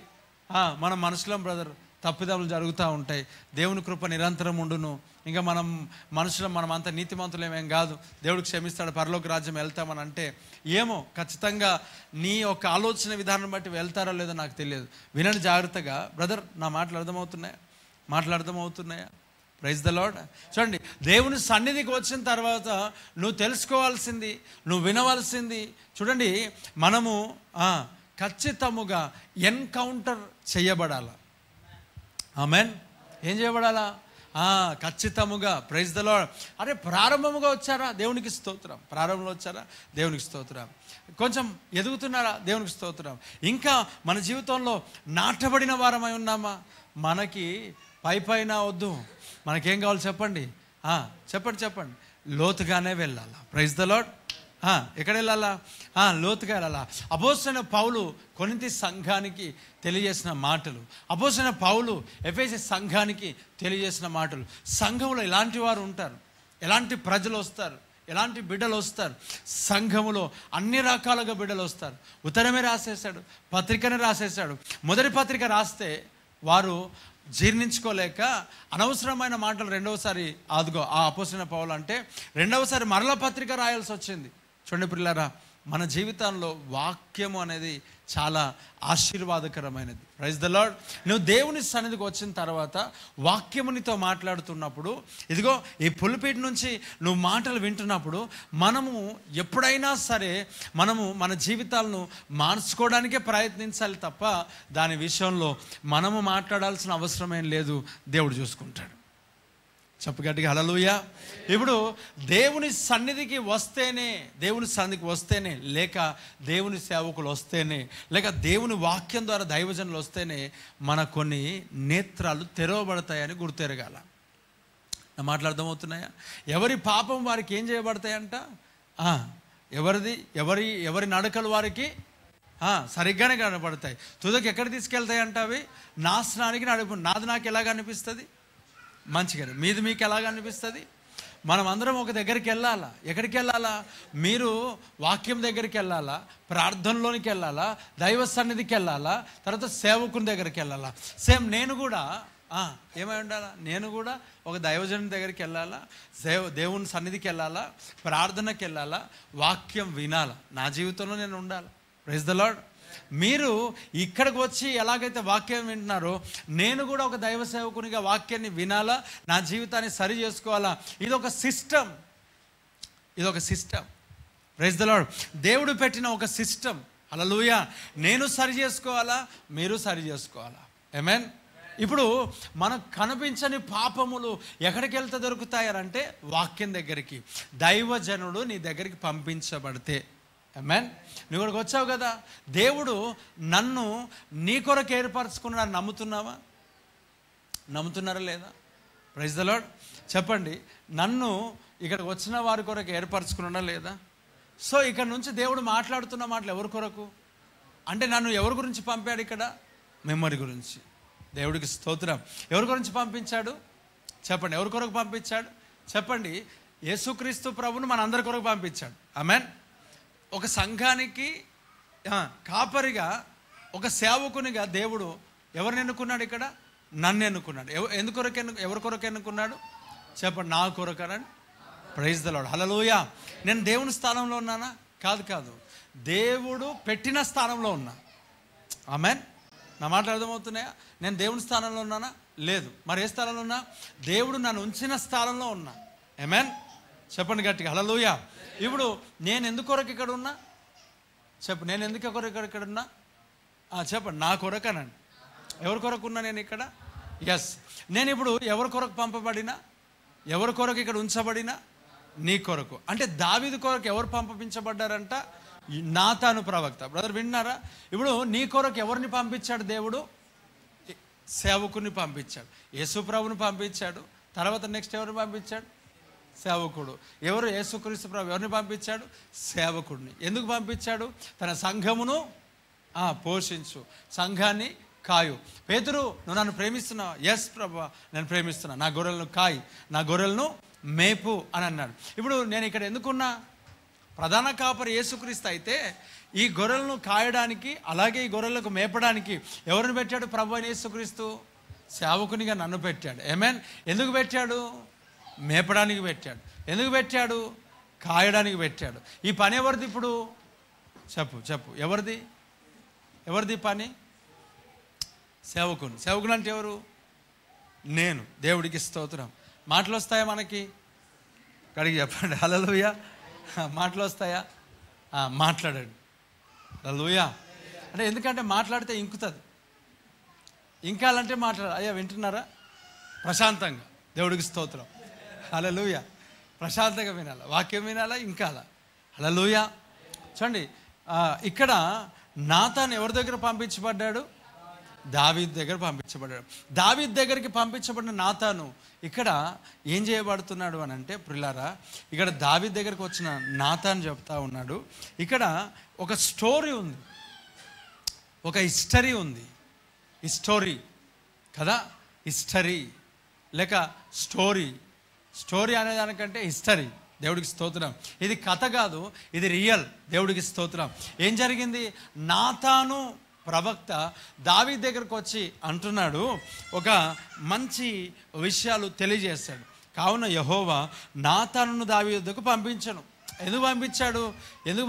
మన మనసులో బ్రదర్ తప్పిదములు జరుగుతూ ఉంటాయి. దేవుని కృప నిరంతరం ఉండును. ఇంకా మనం అంత నీతిమంతులేమేం కాదు, దేవుడికి క్షమిస్తాడు, పరలోక రాజ్యం వెళ్తామని అంటే ఏమో, ఖచ్చితంగా నీ యొక్క ఆలోచన విధానం బట్టి వెళ్తారో లేదో నాకు తెలియదు. వినండి జాగ్రత్తగా బ్రదర్, నా మాటలు అర్థమవుతున్నాయా? Praise the lord. చూడండి, దేవుని సన్నిధికి వచ్చిన తర్వాత నువ్వు తెలుసుకోవాల్సింది, నువ్వు వినవలసింది, చూడండి, మనము ఖచ్చితముగా ఎన్కౌంటర్ చేయబడాల. ఆమెన్. ఏం చేయబడాలా? ఖచ్చితముగా. Praise the lord. అరే ప్రారంభముగా వచ్చారా? దేవునికి స్తోత్రం. ప్రారంభంలో వచ్చారా? దేవునికి స్తోత్రం. కొంచెం ఎదుగుతున్నారా? దేవునికి స్తోత్రం. ఇంకా మన జీవితంలో నాటబడిన వారమై ఉన్నామా? మనకి పైన వద్దు, మనకేం కావాలి చెప్పండి? చెప్పండి. లోతుగానే వెళ్ళాలా. Praise the lord. ఎక్కడ వెళ్ళాలా? లోతుగా వెళ్ళాలా. అపోస్తలుడైన పౌలు కొరింథీ సంఘానికి తెలియజేసిన మాటలు, అపోస్తలుడైన పౌలు ఎఫెసీ సంఘానికి తెలియజేసిన మాటలు. సంఘంలో ఎలాంటి వారు ఉంటారు, ఎలాంటి ప్రజలు వస్తారు, ఎలాంటి బిడ్డలు వస్తారు. సంఘములో అన్ని రకాలుగా బిడ్డలు వస్తారు. ఉత్తరమే రాసేసాడు, పత్రికనే రాసేసాడు. మొదటి పత్రిక రాస్తే వారు జీర్ణించుకోలేక అనవసరమైన మాటలు రెండవసారి ఆ అపోస్తలుడైన పౌలు అంటే రెండవసారి మరల పత్రిక రాయాల్సి వచ్చింది. చూడండి ప్రియులారా, మన జీవితంలో వాక్యము అనేది చాలా ఆశీర్వాదకరమైనది. Praise the lord. నువ్వు దేవుని సన్నిధికి వచ్చిన తర్వాత వాక్యము నీతో మాట్లాడుతున్నప్పుడు, ఇదిగో ఈ పులిపీట నుంచి నువ్వు మాటలు వింటున్నప్పుడు, మనము ఎప్పుడైనా సరే మన జీవితాలను మార్చుకోవడానికే ప్రయత్నించాలి తప్ప దాని విషయంలో మనము మాట్లాడాల్సిన అవసరమేం లేదు. దేవుడు చూసుకుంటాడు. చెప్పు గట్టిగా హల్లెలూయా. ఇప్పుడు దేవుని సన్నిధికి వస్తేనే, లేక దేవుని సేవకులు వస్తేనే, లేక దేవుని వాక్యం ద్వారా దైవజనులు వస్తేనే మన కొన్ని నేత్రాలు తెరవబడతాయని గుర్తెరగాల. నా మాటలు అర్థమవుతున్నాయా? ఎవరి పాపం వారికి ఏం చేయబడతాయంట? ఎవరి నడకలు వారికి సరిగ్గానే కనబడతాయి. తుదకి ఎక్కడ తీసుకెళ్తాయంట? అవి నాశనానికి నాది నాకు ఎలాగ అనిపిస్తుంది? మంచిగానే. మీది మీకు ఎలాగ అనిపిస్తుంది? మనం అందరం ఒక దగ్గరికి వెళ్ళాలా. ఎక్కడికి వెళ్ళాలా? మీరు వాక్యం దగ్గరికి వెళ్ళాలా, ప్రార్థనలోనికి వెళ్ళాలా, దైవ సన్నిధికి వెళ్ళాలా, తర్వాత సేవకుని దగ్గరికి వెళ్ళాలా. సేమ్ నేను కూడా ఏమై ఉండాలా? నేను కూడా ఒక దైవజనుని దగ్గరికి వెళ్ళాలా, దేవుని సన్నిధికి వెళ్ళాలా, ప్రార్థనకి వెళ్ళాలా, వాక్యం వినాలా. నా జీవితంలో నేను ఉండాలి. Praise the lord. మీరు ఇక్కడికి వచ్చి ఎలాగైతే వాక్యం వింటున్నారో, నేను కూడా ఒక దైవ సేవకునిగా వాక్యాన్ని వినాలా, నా జీవితాన్ని సరి చేసుకోవాలా. ఇదొక సిస్టమ్. Praise the lord. దేవుడు పెట్టిన ఒక సిస్టమ్. హల్లెలూయా. నేను సరి చేసుకోవాలా, మీరు సరి చేసుకోవాలా. ఆమేన్. ఇప్పుడు మనకు కనిపించని పాపములు ఎక్కడికి వెళ్తే దొరుకుతాయనంటే వాక్యం దగ్గరికి. దైవజనుడు నీ దగ్గరికి పంపించబడితే. ఆమేన్. నువ్వు ఇక్కడికి వచ్చావు కదా, దేవుడు నన్ను నీ కొరకు ఏర్పరచుకున్నాడు. నమ్ముతున్నావా? నమ్ముతున్నారా లేదా? Praise the lord. చెప్పండి, నన్ను ఇక్కడికి వచ్చిన వారి కొరకు ఏర్పరచుకున్నాడా లేదా? సో ఇక్కడ నుంచి దేవుడు మాట్లాడుతున్న మాటలు ఎవరి కొరకు అంటే, నన్ను ఎవరి గురించి పంపాడు ఇక్కడ? మెమరీ గురించి. దేవుడికి స్తోత్రం. ఎవరి గురించి పంపించాడు చెప్పండి? ఎవరి కొరకు పంపించాడు చెప్పండి? యేసుక్రీస్తు ప్రభువును మనందరి కొరకు పంపించాడు. ఆమేన్. ఒక సంఘానికి కాపరిగా, ఒక సేవకునిగా దేవుడు ఎవరిని ఎన్నుకున్నాడు ఇక్కడ? నన్ను ఎన్నుకున్నాడు. ఎవరి కొరకు ఎన్నుకున్నాడు చెప్పండి? నా కొరకు అనండి. Praise the lord. హల్లెలూయా. నేను దేవుని స్థానంలో ఉన్నానా? కాదు. దేవుడు పెట్టిన స్థానంలో ఉన్నా. ఆమేన్. నా మాటలు అర్థమవుతున్నాయా? నేను దేవుని స్థానంలో ఉన్నానా? లేదు. మరి ఏ స్థానంలో ఉన్నా? దేవుడు నన్ను ఉంచిన స్థానంలో ఉన్నా. ఆమేన్. చెప్పండి గట్టిగా హల్లెలూయా. ఇప్పుడు నేను ఎందుకొరకు ఇక్కడ ఉన్నా చెప్పు? నేను ఎందుకు ఇక్కడ ఉన్నా చెప్పండి? నా కొరకు అనండి. ఎవరి కొరకు ఉన్నా నేను ఇక్కడ? ఎస్. నేను ఇప్పుడు ఎవరి కొరకు పంపబడినా, ఎవరి కొరకు ఇక్కడ ఉంచబడినా? నీ కొరకు. అంటే దావీదు కొరకు ఎవరు పంపించబడ్డారంట? నాతాను ప్రవక్త. బ్రదర్ విన్నారా? ఇప్పుడు నీ కొరకు ఎవరిని పంపించాడు దేవుడు? సేవకుని పంపించాడు. యేసు ప్రభుని పంపించాడు. తర్వాత నెక్స్ట్ ఎవరిని పంపించాడు? సేవకుడు. ఎవరు? యేసుక్రీస్తు ప్రభు. ఎవరిని పంపించాడు? సేవకుడిని. ఎందుకు పంపించాడు? తన సంఘమును పోషించు, సంఘాన్ని కాయు. పేతురు, నువ్వు నన్ను ప్రేమిస్తున్నావు? ఎస్ ప్రభు, నేను ప్రేమిస్తున్నా. నా గొర్రెలను కాయి, నా గొర్రెలను మేపు అని అన్నాడు. ఇప్పుడు నేను ఇక్కడ ఎందుకున్నా? ప్రధాన కాపరి యేసుక్రీస్తు అయితే ఈ గొర్రెలను కాయడానికి, అలాగే ఈ గొర్రెలకు మేపడానికి ఎవరిని పెట్టాడు? ప్రభు అయిన యేసుక్రీస్తు సేవకునిగా నన్ను పెట్టాడు. ఆమేన్. ఎందుకు పెట్టాడు? మేపడానికి పెట్టాడు. ఎందుకు పెట్టాడు? కాయడానికి పెట్టాడు. ఈ పని ఎవరిది ఇప్పుడు? చెప్పు ఎవరిది పని? సేవకుని. సేవకుని అంటే ఎవరు? నేను. దేవుడికి స్తోత్రం. మాటలు వస్తాయా మనకి? కడిగి చెప్పండి హల్లెలూయా. మాటలు వస్తాయా? మాట్లాడండి హల్లెలూయా. అంటే ఎందుకంటే మాట్లాడితే ఇంకుతుంది. ఇంకాలంటే అయ్యా వింటున్నారా? ప్రశాంతంగా. దేవుడికి స్తోత్రం. హల్లెలూయా. ప్రశాంతంగా వినాలా, వాక్యం వినాలా, ఇంకాలా. హల్లెలూయా. చూడండి, ఇక్కడ నాతాను ఎవరి దగ్గర పంపించబడ్డాడు? దావీదు దగ్గర పంపించబడ్డాడు. దావీదు దగ్గరికి పంపించబడిన నాతాను ఇక్కడ ఏం చేయబడుతున్నాడు అని అంటే, ప్రియులారా, ఇక్కడ దావీదు దగ్గరికి వచ్చిన నాతాను చెప్తా ఉన్నాడు, ఇక్కడ ఒక స్టోరీ ఉంది, ఒక హిస్టరీ ఉంది. హిస్టరీ కదా, హిస్టరీ లేక స్టోరీ అనేదానికంటే హిస్టరీ. దేవుడికి స్తోత్రం. ఇది కథ కాదు, ఇది రియల్. దేవుడికి స్తోత్రం. ఏం జరిగింది? నాతాను ప్రవక్త దావీదు దగ్గరకు వచ్చి అంటున్నాడు, ఒక మంచి విషయాలు తెలియజేస్తాడు. కావున యెహోవా నాతానును దావీదు దగ్గరకు పంపించను. ఎందుకు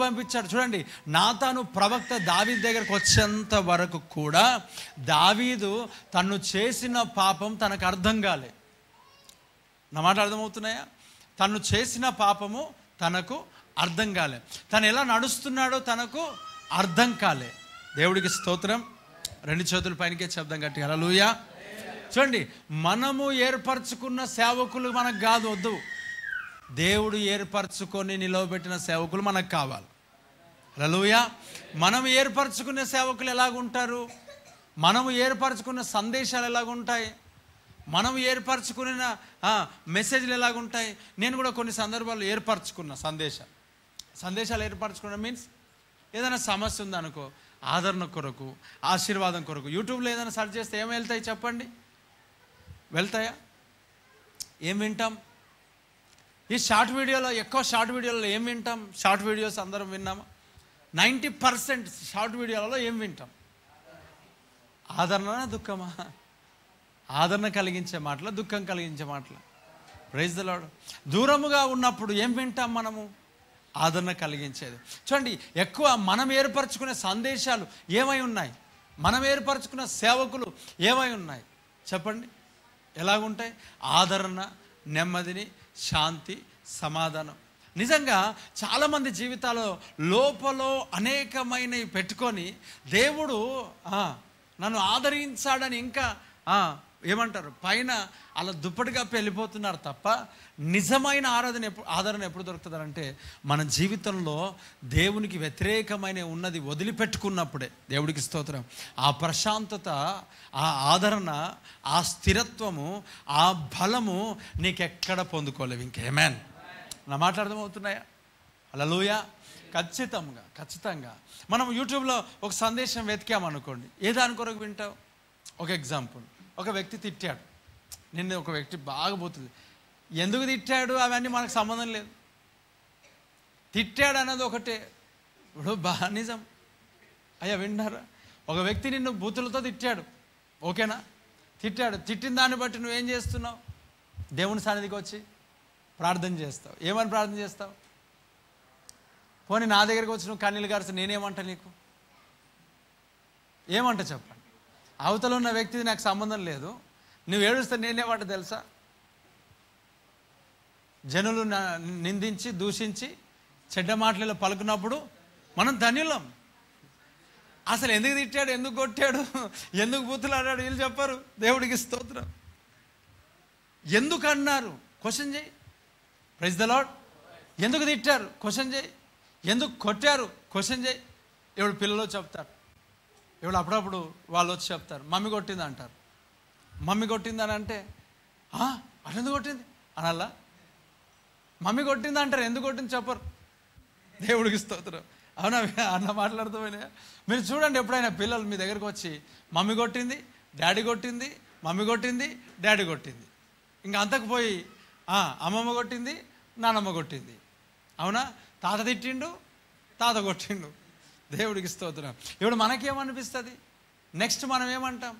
పంపించాడు చూడండి. నాతాను ప్రవక్త దావీదు దగ్గరకు వచ్చేంత వరకు కూడా దావీదు తను చేసిన పాపం తనకు అర్థం కాలే. నా మాట అర్థమవుతున్నాయా? తను చేసిన పాపము తనకు అర్థం కాలే. తను ఎలా నడుస్తున్నాడో తనకు అర్థం కాలే. దేవుడికి స్తోత్రం. రెండు చేతుల పైనకే శబ్దం గట్టి హల్లెలూయా. చూడండి, మనము ఏర్పరచుకున్న సేవకులు మనకు కాదు, వద్దు. దేవుడు ఏర్పరచుకొని నిలవబెట్టిన సేవకులు మనకు కావాలి. హల్లెలూయా. మనం ఏర్పరచుకునే సేవకులు ఎలాగుంటారు? మనము ఏర్పరచుకున్న సందేశాలు ఎలాగుంటాయి? మనం ఏర్పరచుకున్న మెసేజ్లు ఎలాగుంటాయి? నేను కూడా కొన్ని సందర్భాల్లో ఏర్పరచుకున్న సందేశాలు ఏర్పరచుకున్న మీన్స్, ఏదైనా సమస్య ఉందనుకో, ఆదరణ కొరకు, ఆశీర్వాదం కొరకు యూట్యూబ్లో ఏదైనా సెర్చ్ చేస్తే ఏం వెళ్తాయి చెప్పండి? వెళ్తాయా? ఏం వింటాం? ఈ షార్ట్ వీడియోలో ఏం వింటాం? షార్ట్ వీడియోస్ అందరం విన్నామా? 90% షార్ట్ వీడియోలలో ఏం వింటాం? ఆదరణనా దుఃఖమా? ఆదరణ కలిగించే మాటల, దుఃఖం కలిగించే మాటల? Praise the lord. దూరముగా ఉన్నప్పుడు ఏం వింటాం మనము? ఆదరణ కలిగించేది. చూడండి, ఎక్కువ మనం ఏర్పరచుకునే సందేశాలు ఏమై ఉన్నాయి? మనం ఏర్పరచుకున్న సేవకులు ఏమై ఉన్నాయి చెప్పండి? ఎలాగుంటాయి? ఆదరణ, నెమ్మదిని, శాంతి, సమాధానం. నిజంగా చాలామంది జీవితాల్లో లోపల అనేకమైనవి పెట్టుకొని దేవుడు నన్ను ఆదరించాడని ఇంకా ఏమంటారు పైన అలా దుప్పటిగా వెళ్ళిపోతున్నారు తప్ప నిజమైన ఆదరణ ఎప్పుడు దొరుకుతుందంటే మన జీవితంలో దేవునికి వ్యతిరేకమైన ఉన్నది వదిలిపెట్టుకున్నప్పుడే. దేవుడికి స్తోత్రం. ఆ ప్రశాంతత, ఆ ఆదరణ, ఆ స్థిరత్వము, ఆ బలము నీకెక్కడ పొందుకోలేవు ఇంకేమేన్. నా మాట్లాడమవుతున్నాయా? హల్లెలూయా. ఖచ్చితంగా మనం యూట్యూబ్లో ఒక సందేశం వెతికామనుకోండి, ఏ దాని కొరకు వింటావు? ఒక ఎగ్జాంపుల్, ఒక వ్యక్తి తిట్టాడు నిన్ను, ఒక వ్యక్తి బాగా పోతుంది. ఎందుకు తిట్టాడు అవన్నీ మనకు సంబంధం లేదు. తిట్టాడు అన్నది ఒకటే. ఇప్పుడు నిజం అయ్యా వింటారా? ఒక వ్యక్తి నిన్ను బూతులతో తిట్టాడు, ఓకేనా? తిట్టిన దాన్ని బట్టి నువ్వేం చేస్తున్నావు? దేవుని సన్నిధికి వచ్చి ప్రార్థన చేస్తావు. ఏమని ప్రార్థన చేస్తావు? పోనీ నా దగ్గరికి వచ్చి నువ్వు కన్నీళ్ళు గారిస్తే నేనేమంటా? నీకు ఏమంటా చెప్పండి? అవతల ఉన్న వ్యక్తిది నాకు సంబంధం లేదు, నువ్వు ఏడుస్తే నేనేమంట తెలుసా? జనులు నిందించి దూషించి చెడ్డ మాటలలో పలుకున్నప్పుడు మనం ధన్యులం. అసలు ఎందుకు తిట్టాడు, ఎందుకు కొట్టాడు, ఎందుకు బూతులాడాడు వీళ్ళు చెప్పారు. దేవుడికి స్తోత్రం. ఎందుకు అన్నారు క్వశ్చన్ చేయి. Praise the lord. ఎందుకు తిట్టారు క్వశ్చన్ చేయి. ఎందుకు కొట్టారు క్వశ్చన్ చేయి. ఎవడు పిల్లలు చెప్తారు, ఎవడు అప్పుడప్పుడు వాళ్ళు వచ్చి చెప్తారు మమ్మీ కొట్టింది అంటారు. మమ్మీ కొట్టిందని అంటే అట్లా ఎందుకు కొట్టింది అనాలా? మమ్మీ కొట్టింది అంటారు, ఎందుకు కొట్టింది చెప్పరు. దేవుడికి స్తోత్రం. అవునా? అట్లా మాట్లాడుతామైనా మీరు చూడండి. ఎప్పుడైనా పిల్లలు మీ దగ్గరకు వచ్చి మమ్మీ కొట్టింది, డాడీ కొట్టింది, మమ్మీ కొట్టింది, డాడీ కొట్టింది, ఇంకా అంతకు పోయి అమ్మమ్మ కొట్టింది, నానమ్మ కొట్టింది, అవునా? తాత తిట్టిండు, తాత కొట్టిండు. దేవుడికి స్తోత్రం. ఇప్పుడు మనకేమనిపిస్తుంది? నెక్స్ట్ మనం ఏమంటాం?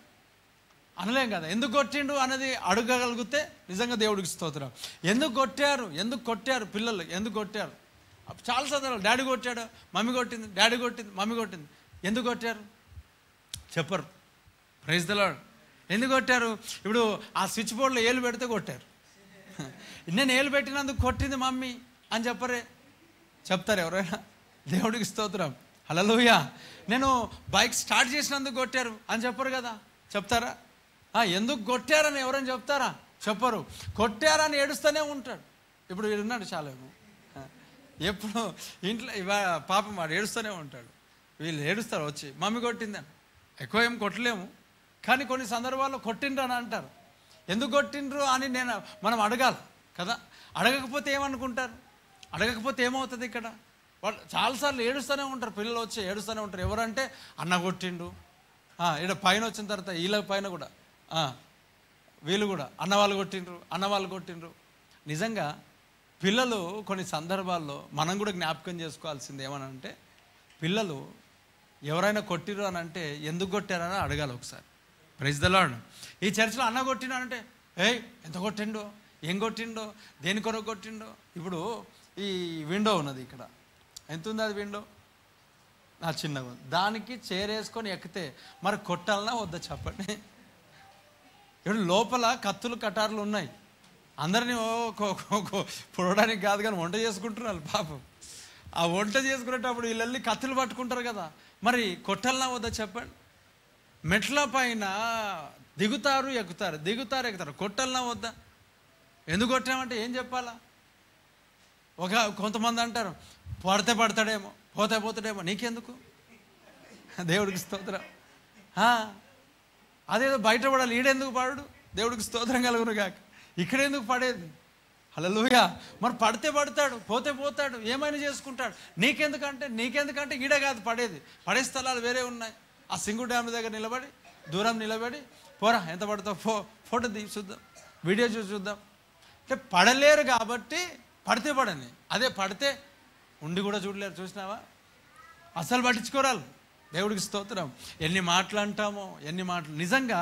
అనలేం కదా. ఎందుకు కొట్టిండు అన్నది అడగగలిగితే నిజంగా దేవుడికి స్తోత్రం. ఎందుకు కొట్టారు పిల్లలు, ఎందుకు కొట్టారు? చాలా సందర్భాలు డాడీ కొట్టాడు, మమ్మీ కొట్టింది, డాడీ కొట్టింది, మమ్మీ కొట్టింది. ఎందుకు కొట్టారు చెప్పరు. Praise the lord. ఎందుకు కొట్టారు? ఇప్పుడు ఆ స్విచ్ బోర్డులో ఏలు పెడితే కొట్టారు. నేను ఏలు పెట్టినందుకు కొట్టింది మమ్మీ అని చెప్పరే? చెప్తారు ఎవరైనా? దేవుడికి స్తోత్రం. హల్లెలూయా. నేను బైక్ స్టార్ట్ చేసినందుకు కొట్టారు అని చెప్పరు కదా. చెప్తారా? ఎందుకు కొట్టారని ఎవరైనా చెప్తారా? చెప్పరు. కొట్టారని ఏడుస్తూనే ఉంటాడు. ఇప్పుడు వీడున్నాడు చాలా, ఎప్పుడు ఇంట్లో పాపం వాడు ఏడుస్తూనే ఉంటాడు. వీళ్ళు ఏడుస్తారు వచ్చి మమ్మీ కొట్టిందని. ఎక్కువ ఏం కొట్టలేము, కానీ కొన్ని సందర్భాల్లో కొట్టిండ్రు అని అంటారు. ఎందుకు కొట్టిండ్రు అని మనం అడగాలి కదా. అడగకపోతే ఏమనుకుంటారు? అడగకపోతే ఏమవుతుంది? ఇక్కడ వాళ్ళు చాలాసార్లు ఏడుస్తూనే ఉంటారు. పిల్లలు వచ్చి ఏడుస్తూనే ఉంటారు. ఎవరంటే అన్న కొట్టిండు, ఇక్కడ పైన వచ్చిన తర్వాత వీళ్ళ పైన కూడా వీళ్ళు కూడా అన్న వాళ్ళు కొట్టిండ్రు. నిజంగా పిల్లలు కొన్ని సందర్భాల్లో మనం కూడా జ్ఞాపకం చేసుకోవాల్సింది ఏమనంటే, పిల్లలు ఎవరైనా కొట్టిరు అని అంటే ఎందుకు కొట్టారని అడగాలి ఒకసారి. Praise the lord. ఈ చర్చిలో అన్న కొట్టినానంటే ఎంత కొట్టిండో, ఏం కొట్టిండో, దేని కొరకు కొట్టిండో. ఇప్పుడు ఈ విండో ఉన్నది ఇక్కడ, ఎంత ఉంది అది విండో? చిన్నగా ఉంది. దానికి చేరేసుకొని ఎక్కితే మరి కొట్టాలన్నా వద్దా చెప్పండి? ఇప్పుడు లోపల కత్తులు కటార్లు ఉన్నాయి. అందరినీ పొడవడానికి కాదు కానీ వంట చేసుకుంటున్నారు పాపం. ఆ వంట చేసుకునేటప్పుడు వీళ్ళు కత్తులు పట్టుకుంటారు కదా, మరి కొట్టాలన్నా వద్దా చెప్పండి? మెట్ల పైన దిగుతారు ఎక్కుతారు, కొట్టాలన్నా వద్దా? ఎందుకు కొట్టామంటే ఏం చెప్పాలా? కొంతమంది అంటారు పడితే పడతాడేమో, పోతాడేమో, నీకెందుకు? దేవుడికి స్తోత్రం. అదేదో బయట పడాలి, ఈడెందుకు పడడు? దేవుడికి స్తోత్రం కలుగును కాక. ఇక్కడ ఎందుకు పడేది? హల్లెలూయా. మరి పడితే పడతాడు, పోతాడు, ఏమైనా చేసుకుంటాడు. నీకెందుకంటే ఈడ కాదు పడేది, పడే స్థలాలు వేరే ఉన్నాయి. ఆ సింగు డ్యామ్ దగ్గర దూరం నిలబడి పోరా ఎంత పడతావు ఫోటో చూద్దాం, వీడియో చూద్దాం అంటే పడలేరు కాబట్టి పడితే పడని. అదే పడితే ఉండి కూడా చూడలేరు. చూసినావా? అసలు పట్టించుకోరాలు. దేవుడికి స్తోత్రం. ఎన్ని మాటలు అంటామో, నిజంగా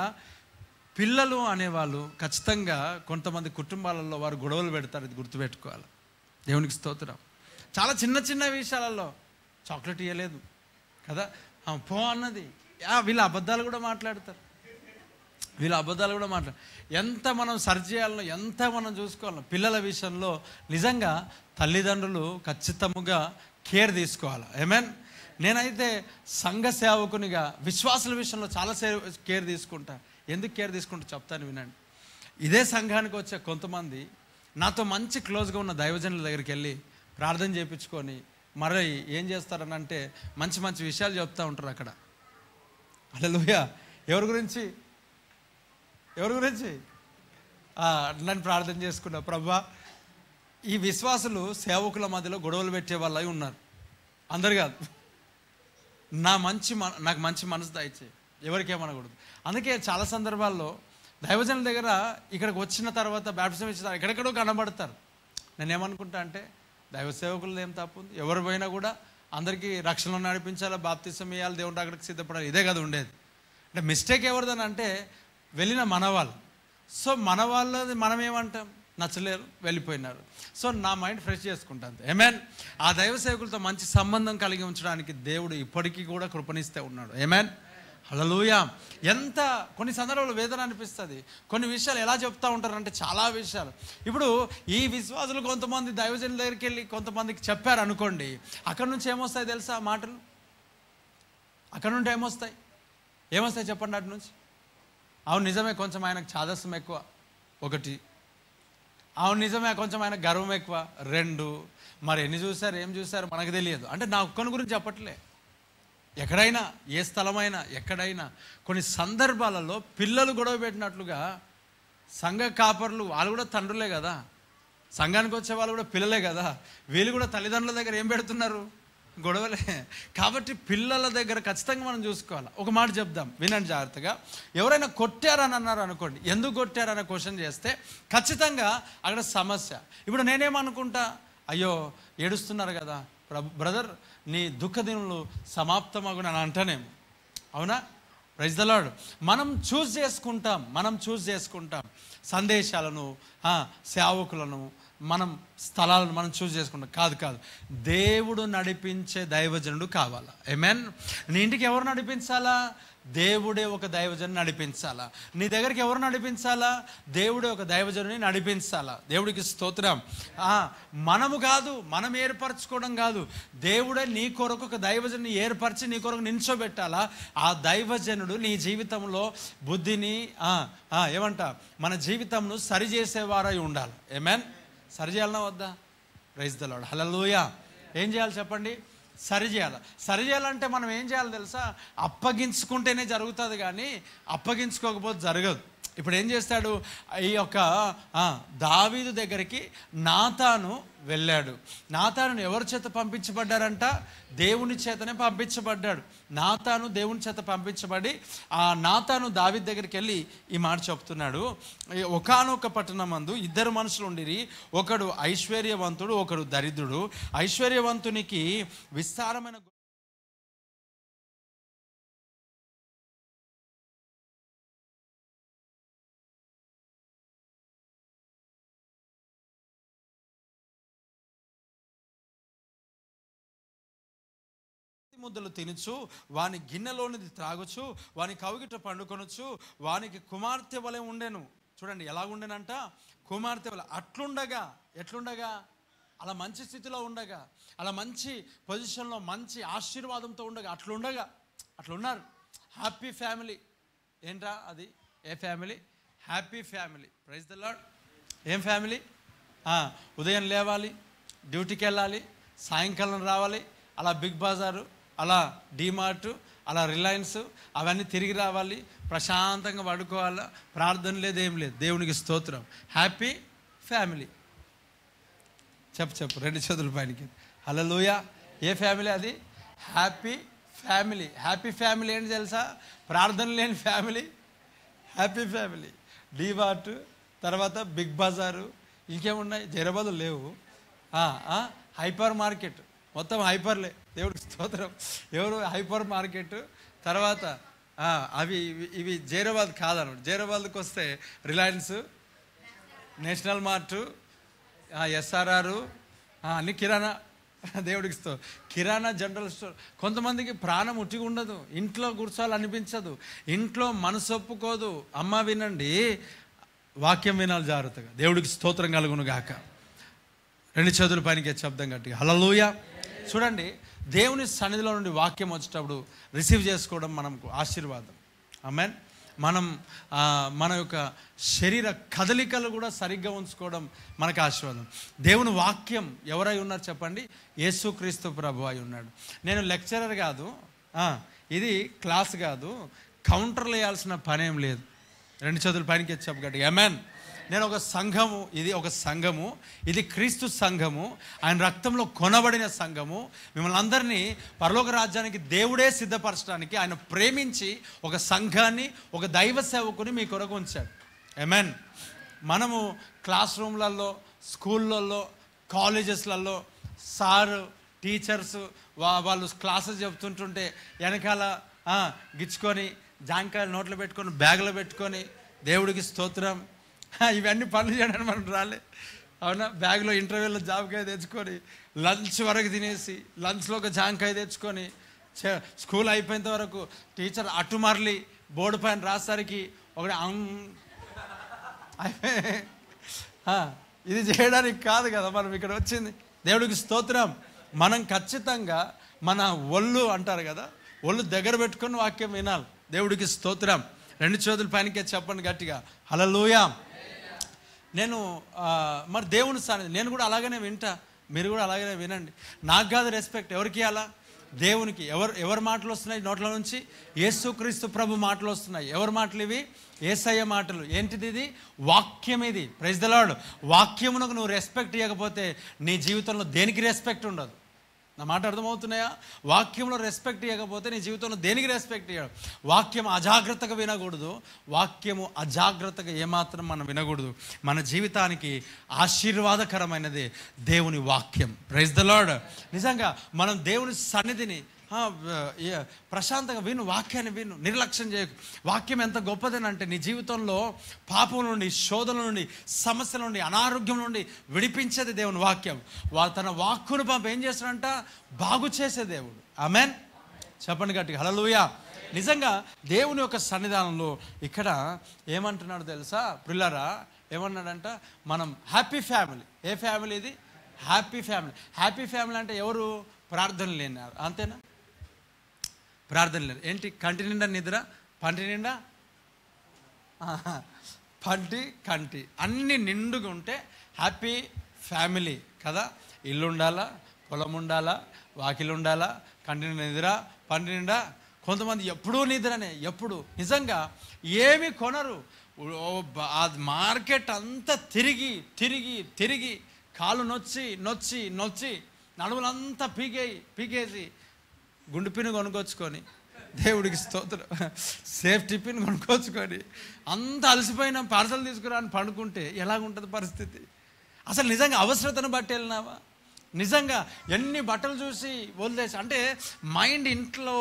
పిల్లలు అనేవాళ్ళు ఖచ్చితంగా కొంతమంది కుటుంబాలలో వారు గొడవలు పెడతారు. ఇది గుర్తుపెట్టుకోవాలి. దేవునికి స్తోత్రం. చాలా చిన్న విషయాలలో చాక్లెట్ ఇవ్వలేదు కదా, పో అన్నది. వీళ్ళు అబద్ధాలు కూడా మాట్లాడతారు. వీళ్ళ అబద్ధాలు కూడా ఎంత మనం సరి చేయాలో, ఎంత మనం చూసుకోవాలో. పిల్లల విషయంలో నిజంగా తల్లిదండ్రులు ఖచ్చితంగా కేర్ తీసుకోవాలి. ఆమేన్. నేనైతే సంఘ సేవకునిగా విశ్వాసుల విషయంలో చాలా కేర్ తీసుకుంటా. ఎందుకు కేర్ తీసుకుంటా చెప్తాను, వినండి. ఇదే సంఘానికి వచ్చే కొంతమంది నాతో మంచి క్లోజ్గా ఉన్న దైవజనుల దగ్గరికి వెళ్ళి ప్రార్థన చేయించుకొని మరి ఏం చేస్తారని అంటే మంచి మంచి విషయాలు చెప్తూ ఉంటారు అక్కడ. హల్లెలూయా. ఎవరి గురించి నన్ను ప్రార్థన చేసుకున్నా, ప్రభువా ఈ విశ్వాసులు సేవకుల మధ్యలో గొడవలు పెట్టే వాళ్ళై ఉన్నారు, అందరు కాదు, నాకు మంచి మనసు దయచేయి, ఎవరికేమనకూడదు. అందుకే చాలా సందర్భాల్లో దైవజనుల దగ్గర ఇక్కడికి వచ్చిన తర్వాత బ్యాప్టిజం ఇచ్చిన ఎక్కడెక్కడో కనబడతారు. నేనేమనుకుంటా అంటే దైవ సేవకులు ఏం తప్పు ఉంది, ఎవరు పోయినా కూడా అందరికీ రక్షణ నడిపించాలా, బాప్తిసం ఇవ్వాలి, దేవుడు అక్కడికి సిద్ధపడాలి, ఇదే కదా ఉండేది. అంటే మిస్టేక్ ఎవరిదని అంటే వెళ్ళిన మనవాళ్ళు. సో మన వాళ్ళది మనం ఏమంటాం, నచ్చలేరు, వెళ్ళిపోయినారు. సో నా మైండ్ ఫ్రెష్ చేసుకుంటాను. ఆమేన్. ఆ దైవ సేవకులతో మంచి సంబంధం కలిగి ఉంచడానికి దేవుడు ఇప్పటికీ కూడా కృపణిస్తే ఉన్నాడు. ఆమేన్. హల్లెలూయా. ఎంత కొన్ని సందర్భాల్లో వేదన అనిపిస్తుంది. కొన్ని విషయాలు ఎలా చెప్తూ ఉంటారంటే చాలా విషయాలు. ఇప్పుడు ఈ విశ్వాసులు కొంతమంది దైవజనుల దగ్గరికి వెళ్ళి కొంతమందికి చెప్పారు అనుకోండి, అక్కడ నుంచి ఏమొస్తాయి తెలుసా మాటలు? అక్కడ నుండి ఏమొస్తాయి చెప్పండి. అటు నుంచి అవును నిజమే, కొంచెం ఆయనకు చాదస్యం ఎక్కువ, ఒకటి. అవును నిజమే, కొంచెం ఆయన గర్వం ఎక్కువ, రెండు. మరి ఎన్ని చూశారు, ఏం చూశారు మనకు తెలియదు. అంటే నా ఒక్కని గురించి చెప్పట్లే, ఎక్కడైనా ఏ స్థలమైనా ఎక్కడైనా కొన్ని సందర్భాలలో పిల్లలు గొడవ పెట్టినట్లుగా సంఘ కాపర్లు వాళ్ళు కూడా తండ్రులే కదా, సంఘానికి వచ్చే వాళ్ళు కూడా పిల్లలే కదా, వీళ్ళు కూడా తల్లిదండ్రుల దగ్గర ఏం పెడుతున్నారు, గొడవలే. కాబట్టి పిల్లల దగ్గర ఖచ్చితంగా మనం చూసుకోవాలి. ఒక మాట చెప్దాం, వినండి జాగ్రత్తగా. ఎవరైనా కొట్టారని అన్నారు అనుకోండి, ఎందుకు కొట్టారని క్వశ్చన్ చేస్తే ఖచ్చితంగా అక్కడ సమస్య. ఇప్పుడు నేనేమనుకుంటా, అయ్యో ఏడుస్తున్నారు కదా బ్రదర్, నీ దుఃఖ దినములు సమాప్తమగును అని అంటానేమో. అవునా? Praise the lord. మనం చూస్ చేసుకుంటాం సందేశాలను, సేవకులను, మనం స్థలాలను మనం చూస్ చేసుకుంటాం. కాదు, దేవుడు నడిపించే దైవజనుడు కావాలా. ఆమేన్. నీ ఇంటికి ఎవరు నడిపించాలా? దేవుడే ఒక దైవజను నడిపించాలా. నీ దగ్గరికి ఎవరు నడిపించాలా? దేవుడే ఒక దైవజనుని నడిపించాలా. దేవుడికి స్తోత్రం. మనము కాదు, మనం ఏర్పరచుకోవడం కాదు, దేవుడే నీ కొరకు ఒక దైవజనుని ఏర్పరిచి నీ కొరకు నిల్చోబెట్టాలా. ఆ దైవజనుడు నీ జీవితంలో బుద్ధిని మన జీవితంను సరిచేసేవారై ఉండాలి. ఆమేన్. సరి చేయాలన్నా వద్దా? Praise the lord. హల్లెలూయా. ఏం చేయాలి చెప్పండి? సరి చేయాలంటే మనం ఏం చేయాలి తెలుసా? అప్పగించుకుంటేనే జరుగుతుంది, కానీ అప్పగించుకోకపోతే జరగదు. ఇప్పుడు ఏం చేస్తాడు, ఈ యొక్క దావీదు దగ్గరికి నాతాను వెళ్ళాడు. నాతాను ఎవరి చేత పంపించబడ్డారంట? దేవుని చేతనే పంపించబడ్డాడు. నాతాను దేవుని చేత పంపించబడి ఆ నాతాను దావీదు దగ్గరికి వెళ్ళి ఈ మాట చెప్తున్నాడు. ఒకానొక పట్టణమందు ఇద్దరు మనుషులు ఉండిరి, ఒకడు ఐశ్వర్యవంతుడు, ఒకడు దరిద్రుడు. ఐశ్వర్యవంతునికి విస్తారమైన ముద్దలు తినచ్చు, వాని గిన్నెలోనిది త్రాగొచ్చు, వాని కవిగిట పండుకొనొచ్చు, వానికి కుమార్తె వలె ఉండెను. చూడండి ఎలాగుండెనంట, కుమార్తె వలె. ఎట్లుండగా అలా మంచి స్థితిలో ఉండగా, అలా మంచి పొజిషన్లో మంచి ఆశీర్వాదంతో అట్లున్నారు. Happy family. ఏంట్రా అది? ఏ family? Happy family. Praise the lord. ఏం ఫ్యామిలీ? ఉదయం లేవాలి, డ్యూటీకి వెళ్ళాలి, సాయంకాలం రావాలి, అలా బిగ్ బజారు, అలా డీమార్ట్, అలా రిలయన్స్, అవన్నీ తిరిగి రావాలి, ప్రశాంతంగా పడుకోవాలా, ప్రార్థన లేదు, ఏం లేదు. దేవునికి స్తోత్రం. Happy family. చెప్పు రెండు చేతుల పైనకి. హల్లెలూయా. ఏ ఫ్యామిలీ అది? Happy family. హ్యాపీ ఫ్యామిలీ ఏంటి తెలుసా? ప్రార్థన లేని ఫ్యామిలీ హ్యాపీ ఫ్యామిలీ. డీమార్ట్, తర్వాత బిగ్ బజారు, ఇంకేమున్నాయి? జైరాబాద్లో లేవు. హైపర్ మార్కెట్, మొత్తం హైపర్లే. దేవుడికి స్తోత్రం. హైపర్ మార్కెట్, తర్వాత ఇవి జైరాబాద్ కాదన్నమాట. జైరాబాద్కి వస్తే రిలయన్స్, నేషనల్ మార్టు, ఎస్ఆర్ఆర్, అన్ని కిరాణా దేవుడికి కిరాణా జనరల్ స్టోర్. కొంతమందికి ప్రాణం ఉట్టిగా ఉండదు, ఇంట్లో కూర్చోవాలనిపించదు, ఇంట్లో మనసు ఒప్పుకోదు. అమ్మ వినండి, వాక్యం వినాలి జాగ్రత్తగా. దేవుడికి స్తోత్రం కలుగును గాక. 2 చేతుల పైనకి శబ్దం గట్టిగా హల్లెలూయా. చూడండి, దేవుని సన్నిధిలో నుండి వాక్యం వచ్చేటప్పుడు రిసీవ్ చేసుకోవడం మనకు ఆశీర్వాదం. ఆమేన్. మనం మన యొక్క శరీర కదలికలు కూడా సరిగ్గా ఉంచుకోవడం మనకు ఆశీర్వాదం. దేవుని వాక్యం ఎవరై ఉన్నారు చెప్పండి? యేసుక్రీస్తు ప్రభు అయి ఉన్నాడు. నేను లెక్చరర్ కాదు, ఇది క్లాస్ కాదు, కౌంటర్లు వేయాల్సిన పనేం లేదు. 2 చేతుల పైనకి చెప్పగట్టి ఆమేన్. నేను ఒక సంఘము, ఇది ఒక సంఘము, ఇది క్రీస్తు సంఘము, ఆయన రక్తంలో కొనబడిన సంఘము. మిమ్మల్ని అందరినీ పరలోక రాజ్యానికి దేవుడే సిద్ధపరచడానికి ఆయన ప్రేమించి ఒక సంఘాన్ని, ఒక దైవ సేవకుని మీ కొరకు ఉంచాడు. ఆమేన్. మనము క్లాస్ రూమ్లలో, స్కూళ్ళల్లో, కాలేజెస్లలో సారు టీచర్స్ వాళ్ళు క్లాసెస్ చెప్తుంటుంటే వెనకాల గిచ్చుకొని జాంకాయలు నోట్లో పెట్టుకొని బ్యాగులో పెట్టుకొని దేవుడికి స్తోత్రం ఇవన్నీ పనులు చేయడానికి మనం రాలే, అవునా? బ్యాగ్లో ఇంటర్వ్యూలో జాబకాయ తెచ్చుకొని లంచ్ వరకు తినేసి లంచ్లో ఒక జాంకాయ తెచ్చుకొని స్కూల్ అయిపోయేంత వరకు టీచర్ అటుమర్లి బోర్డు పైన రాసరికి ఒకటి ఇది చేయడానికి కాదు కదా మనం ఇక్కడ వచ్చింది. దేవుడికి స్తోత్రం. మనం ఖచ్చితంగా మన ఒళ్ళు అంటారు కదా, ఒళ్ళు దగ్గర పెట్టుకొని వాక్యం వినాలి. దేవుడికి స్తోత్రం. 2 చేతుల పైనకే చెప్పండి గట్టిగా హల్లెలూయా. నేను మరి దేవుని సన్నిధి నేను కూడా అలాగనే వింటా, మీరు కూడా అలాగనే వినండి. నాకు కాదు రెస్పెక్ట్, ఎవరికి అలా? దేవునికి. ఎవరు మాటలు వస్తున్నాయి నోట్ల నుంచి? యేసుక్రీస్తు ప్రభు మాటలు వస్తున్నాయి. ఎవరి మాటలు ఇవి? యేసయ్య మాటలు. ఏంటిది? ఇది వాక్యం. ఇది ప్రైజ్ ది లార్డ్. వాక్యమునకు నువ్వు రెస్పెక్ట్ ఇవ్వకపోతే నీ జీవితంలో దేనికి రెస్పెక్ట్ ఉండదు. నా మాట అర్థమవుతున్నాయా? వాక్యంలో రెస్పెక్ట్ ఇవ్వకపోతే నీ జీవితంలో దేనికి రెస్పెక్ట్ ఇవ్వడం? వాక్యం అజాగ్రత్తగా వినకూడదు, వాక్యము అజాగ్రత్తగా ఏమాత్రం మనం వినకూడదు. మన జీవితానికి ఆశీర్వాదకరమైనది దేవుని వాక్యం. Praise the lord. నిజంగా మనం దేవుని సన్నిధిని ప్రశాంతంగా విను, వాక్యాన్ని విను, నిర్లక్ష్యం చేయకు. వాక్యం ఎంత గొప్పదేనంటే నీ జీవితంలో పాపం నుండి, శోధన నుండి, సమస్యల నుండి, అనారోగ్యం నుండి విడిపించేది దేవుని వాక్యం. తన వాక్కును పంపి ఏం చేస్తాడంట? బాగు చేసే దేవుడు. ఆమేన్. చెప్పండి గట్టిగా హల్లెలూయా. నిజంగా దేవుని యొక్క సన్నిధానంలో ఇక్కడ ఏమంటున్నాడు తెలుసా ప్రియులారా? ఏమన్నాడంట? మనం హ్యాపీ ఫ్యామిలీ. ఏ ఫ్యామిలీ ఇది? Happy family. హ్యాపీ ఫ్యామిలీ అంటే ఎవరు? ప్రార్థన లేనారు, అంతేనా? ప్రార్థన లేదు. ఏంటి? కంటి నిండా నిద్ర, పంటి నిండా కంటి అన్నీ నిండుగా ఉంటే హ్యాపీ ఫ్యామిలీ కదా. ఇల్లు ఉండాలా, పొలం ఉండాలా, వాకిలు ఉండాలా, కంటి నిండా నిద్ర, పంటి నిండా. కొంతమంది ఎప్పుడూ నిద్రనే, ఎప్పుడు నిజంగా ఏమి కొనరు. మార్కెట్ అంతా తిరిగి తిరిగి తిరిగి కాళ్ళు నొచ్చి నొచ్చి నొచ్చి నడుములంతా పీకేసి గుండు పిన్ కొనుక్కొచ్చుకొని, దేవుడికి స్తోత్రం, సేఫ్టీ పిన్ కొనుక్కొచ్చుకొని అంత అలసిపోయినా పార్సల్ తీసుకురాని పండుకుంటే ఎలాగుంటుంది పరిస్థితి? అసలు నిజంగా అవసరతను బట్టి వెళ్ళినావా? నిజంగా ఎన్ని బట్టలు చూసి వదిలేసి, అంటే మైండ్ ఇంట్లో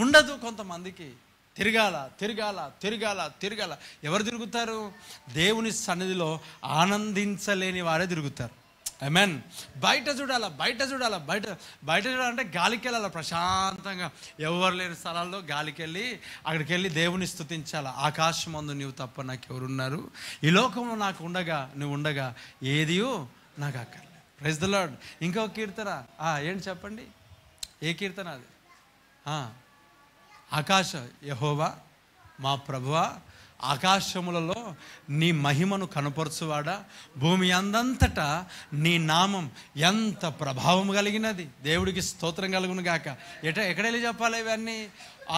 ఉండదు కొంతమందికి. తిరగాల తిరగాల తిరగాల తిరగాల. ఎవరు తిరుగుతారు? దేవుని సన్నిధిలో ఆనందించలేని వారే తిరుగుతారు. ఆమేన్. బయట చూడాలా, బయట చూడాలా, బయట చూడాలంటే గాలికి వెళ్ళాలి. ప్రశాంతంగా ఎవరు లేని స్థలాల్లో గాలికి వెళ్ళి అక్కడికి వెళ్ళి దేవుని స్తుతించాలా. ఆకాశం అందు నీవు తప్ప నాకు ఎవరున్నారు? ఈ లోకంలో నాకు ఉండగా, నువ్వు ఉండగా ఏదియో నాకు అక్కర్లేదు. Praise the lord. ఇంకొక కీర్తన ఏంటి చెప్పండి? ఏ కీర్తన అది? ఆకాశ యెహోవా మా ప్రభువా, ఆకాశములలో నీ మహిమను కనపరచువాడా, భూమి అందంతటా నీ నామం ఎంత ప్రభావం కలిగినది. దేవుడికి స్తోత్రం కలుగును గాక. ఎక్కడెళ్ళి చెప్పాలి ఇవన్నీ?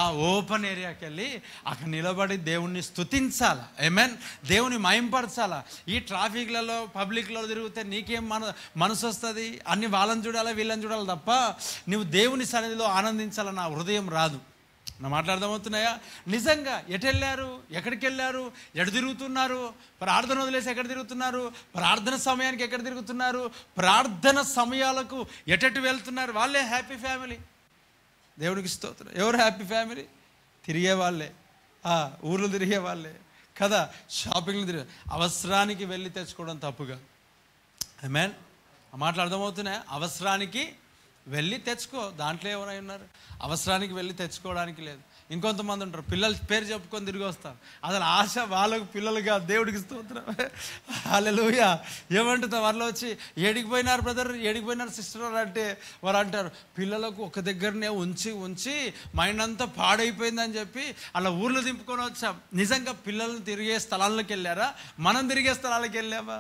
ఆ ఓపెన్ ఏరియాకి వెళ్ళి అక్కడ నిలబడి దేవుణ్ణి స్తుతించాలా. ఆమేన్. దేవుని మహింపరచాలా. ఈ ట్రాఫిక్లలో, పబ్లిక్లో తిరిగితే నీకేం మనసు వస్తుంది? అన్ని వాళ్ళని చూడాలా, వీళ్ళని చూడాలి తప్ప నువ్వు దేవుని సన్నిధిలో ఆనందించాలని నా హృదయం రాదు. నా మాట్లాడదామవుతున్నాయా? నిజంగా ఎటు వెళ్ళారు, ఎక్కడికి వెళ్ళారు, ఎటు తిరుగుతున్నారు? ప్రార్థన వదిలేసి ఎక్కడ తిరుగుతున్నారు? ప్రార్థన సమయానికి ఎక్కడ తిరుగుతున్నారు? ప్రార్థన సమయాలకు ఎటు వెళ్తున్నారు? వాళ్ళే హ్యాపీ ఫ్యామిలీ. దేవునికి స్తోత్రం. ఎవరు హ్యాపీ ఫ్యామిలీ? తిరిగే వాళ్ళే, ఊర్లు తిరిగే వాళ్ళే కదా. షాపింగ్లు తిరిగే, అవసరానికి వెళ్ళి తెచ్చుకోవడం తప్పుగా. ఆమేన్. మాటలు అర్థమవుతున్నాయా? అవసరానికి వెళ్ళి తెచ్చుకో, దాంట్లో ఎవరైనా ఉన్నారు. అవసరానికి వెళ్ళి తెచ్చుకోవడానికి లేదు. ఇంకొంతమంది ఉంటారు, పిల్లల పేరు చెప్పుకొని తిరిగి వస్తారు. అసలు ఆశ వాళ్ళకు పిల్లలుగా, దేవుడికి స్తోత్రం, హల్లెలూయా. ఏమంటుందా వాళ్ళు వచ్చి, ఏడికి పోయినారు బ్రదర్, ఏడికి పోయినారు సిస్టర్ అంటే వారు అంటారు, పిల్లలకు ఒక దగ్గరనే ఉంచి ఉంచి మైండ్ అంతా పాడైపోయిందని చెప్పి అలా ఊర్లు దింపుకొని వచ్చాం. నిజంగా పిల్లల్ని తిరిగే స్థలాలకు వెళ్ళారా, మనం తిరిగే స్థలాలకు వెళ్ళామా?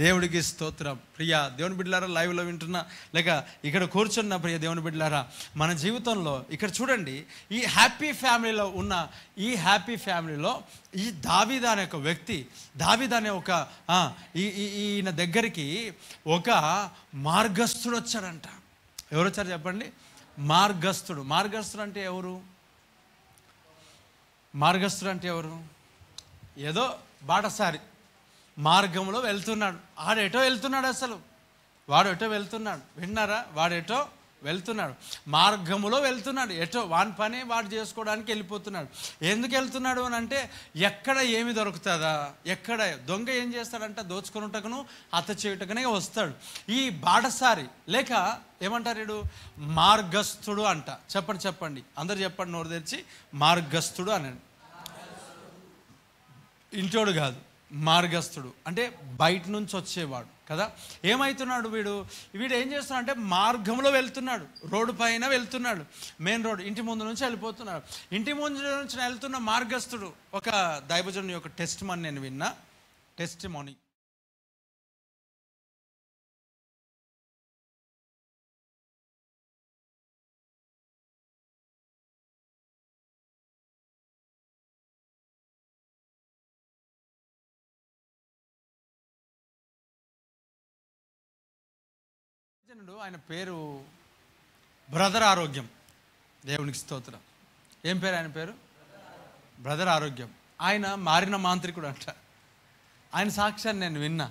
దేవుడికి స్తోత్రం. ప్రియా దేవుని బిడ్డలారా, లైవ్లో వింటున్నా లేక ఇక్కడ కూర్చున్న ప్రియ దేవుని బిడ్డలారా, మన జీవితంలో ఇక్కడ చూడండి, ఈ హ్యాపీ ఫ్యామిలీలో ఉన్న ఈ హ్యాపీ ఫ్యామిలీలో ఈ దావీదు అనే ఒక వ్యక్తి, దావీదు అనే ఒక ఈయన దగ్గరికి ఒక మార్గస్థుడు వచ్చాడంట. ఎవరు వచ్చారు చెప్పండి? మార్గస్థుడు. మార్గస్థుడు అంటే ఎవరు? మార్గస్థుడు అంటే ఎవరు? ఏదో బాటసారి మార్గంలో వెళ్తున్నాడు. ఆడెటో వెళ్తున్నాడు, అసలు వాడు ఎటో వెళ్తున్నాడు. విన్నారా? వాడెటో వెళ్తున్నాడు, మార్గములో వెళ్తున్నాడు. ఎటో వాని పని వాడు చేసుకోవడానికి వెళ్ళిపోతున్నాడు. ఎందుకు వెళ్తున్నాడు అని అంటే, ఎక్కడ ఏమి దొరుకుతుందా, ఎక్కడ దొంగ ఏం చేస్తాడంట, దోచుకొనుటకును హత్య చేయుటకునే వస్తాడు. ఈ బాటసారి లేక ఏమంటారు, వీడు మార్గస్థుడు అంట. చెప్పండి అందరు చెప్పండి, నోరు తెరిచి, మార్గస్థుడు అనండి. ఇంటోడు కాదు, మార్గస్థుడు అంటే బయట నుంచి వచ్చేవాడు కదా. ఏమవుతున్నాడు వీడు ఏం చేస్తున్నాడు అంటే, మార్గంలో వెళ్తున్నాడు, రోడ్డు పైన వెళ్తున్నాడు, మెయిన్ రోడ్, ఇంటి ముందు నుంచి వెళ్ళిపోతున్నాడు. ఇంటి ముందు నుంచి వెళ్తున్న మార్గస్థుడు, ఒక దైవజనుని యొక్క టెస్ట్ మనీ నేను విన్నా. టెస్ట్ మనీ ఆయన పేరు బ్రదర్ ఆరోగ్యం. దేవునికి స్తోత్రం. ఏం పేరు ఆయన పేరు? బ్రదర్ ఆరోగ్యం. ఆయన మారిన మాంత్రికుడు అంట. ఆయన సాక్ష్యాన్ని నేను విన్నా.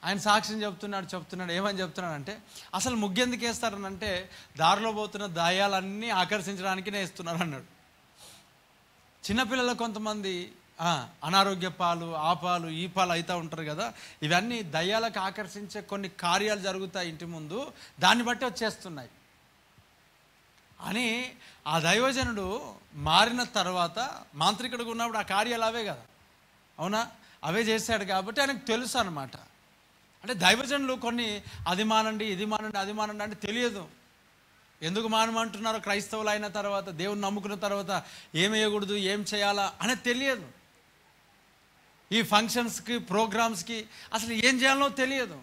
ఆయన సాక్ష్యం చెప్తున్నాడు. ఏమని చెప్తున్నాడు అంటే, అసలు ముగ్గెందుకు వేస్తారనంటే, దారిలో పోతున్న దయ్యాలన్నీ ఆకర్షించడానికే వేస్తున్నారు అన్నాడు. చిన్నపిల్లలు కొంతమంది అనారోగ్య పాలు, ఆ పాలు, ఈ పాలు అవుతూ ఉంటారు కదా, ఇవన్నీ దయ్యాలకు ఆకర్షించే కొన్ని కార్యాలు జరుగుతాయి ఇంటి ముందు, దాన్ని బట్టి వచ్చేస్తున్నాయి అని ఆ దైవజనుడు మారిన తర్వాత, మాంత్రికుడిగా ఉన్నప్పుడు ఆ కార్యాలు అవే కదా, అవునా, అవే చేశాడు కాబట్టి ఆయనకు తెలుసు అనమాట. అంటే దైవజనులు కొన్ని అది మానండి, ఇది మానండి, అది మానండి అంటే తెలియదు. ఎందుకు మానమంటున్నారో క్రైస్తవులు అయిన తర్వాత, దేవుని నమ్ముకున్న తర్వాత ఏం వేయకూడదు, ఏం చేయాలా అనేది తెలియదు. ఈ ఫంక్షన్స్కి, ప్రోగ్రామ్స్కి అసలు ఏం చేయాలనో తెలియదు.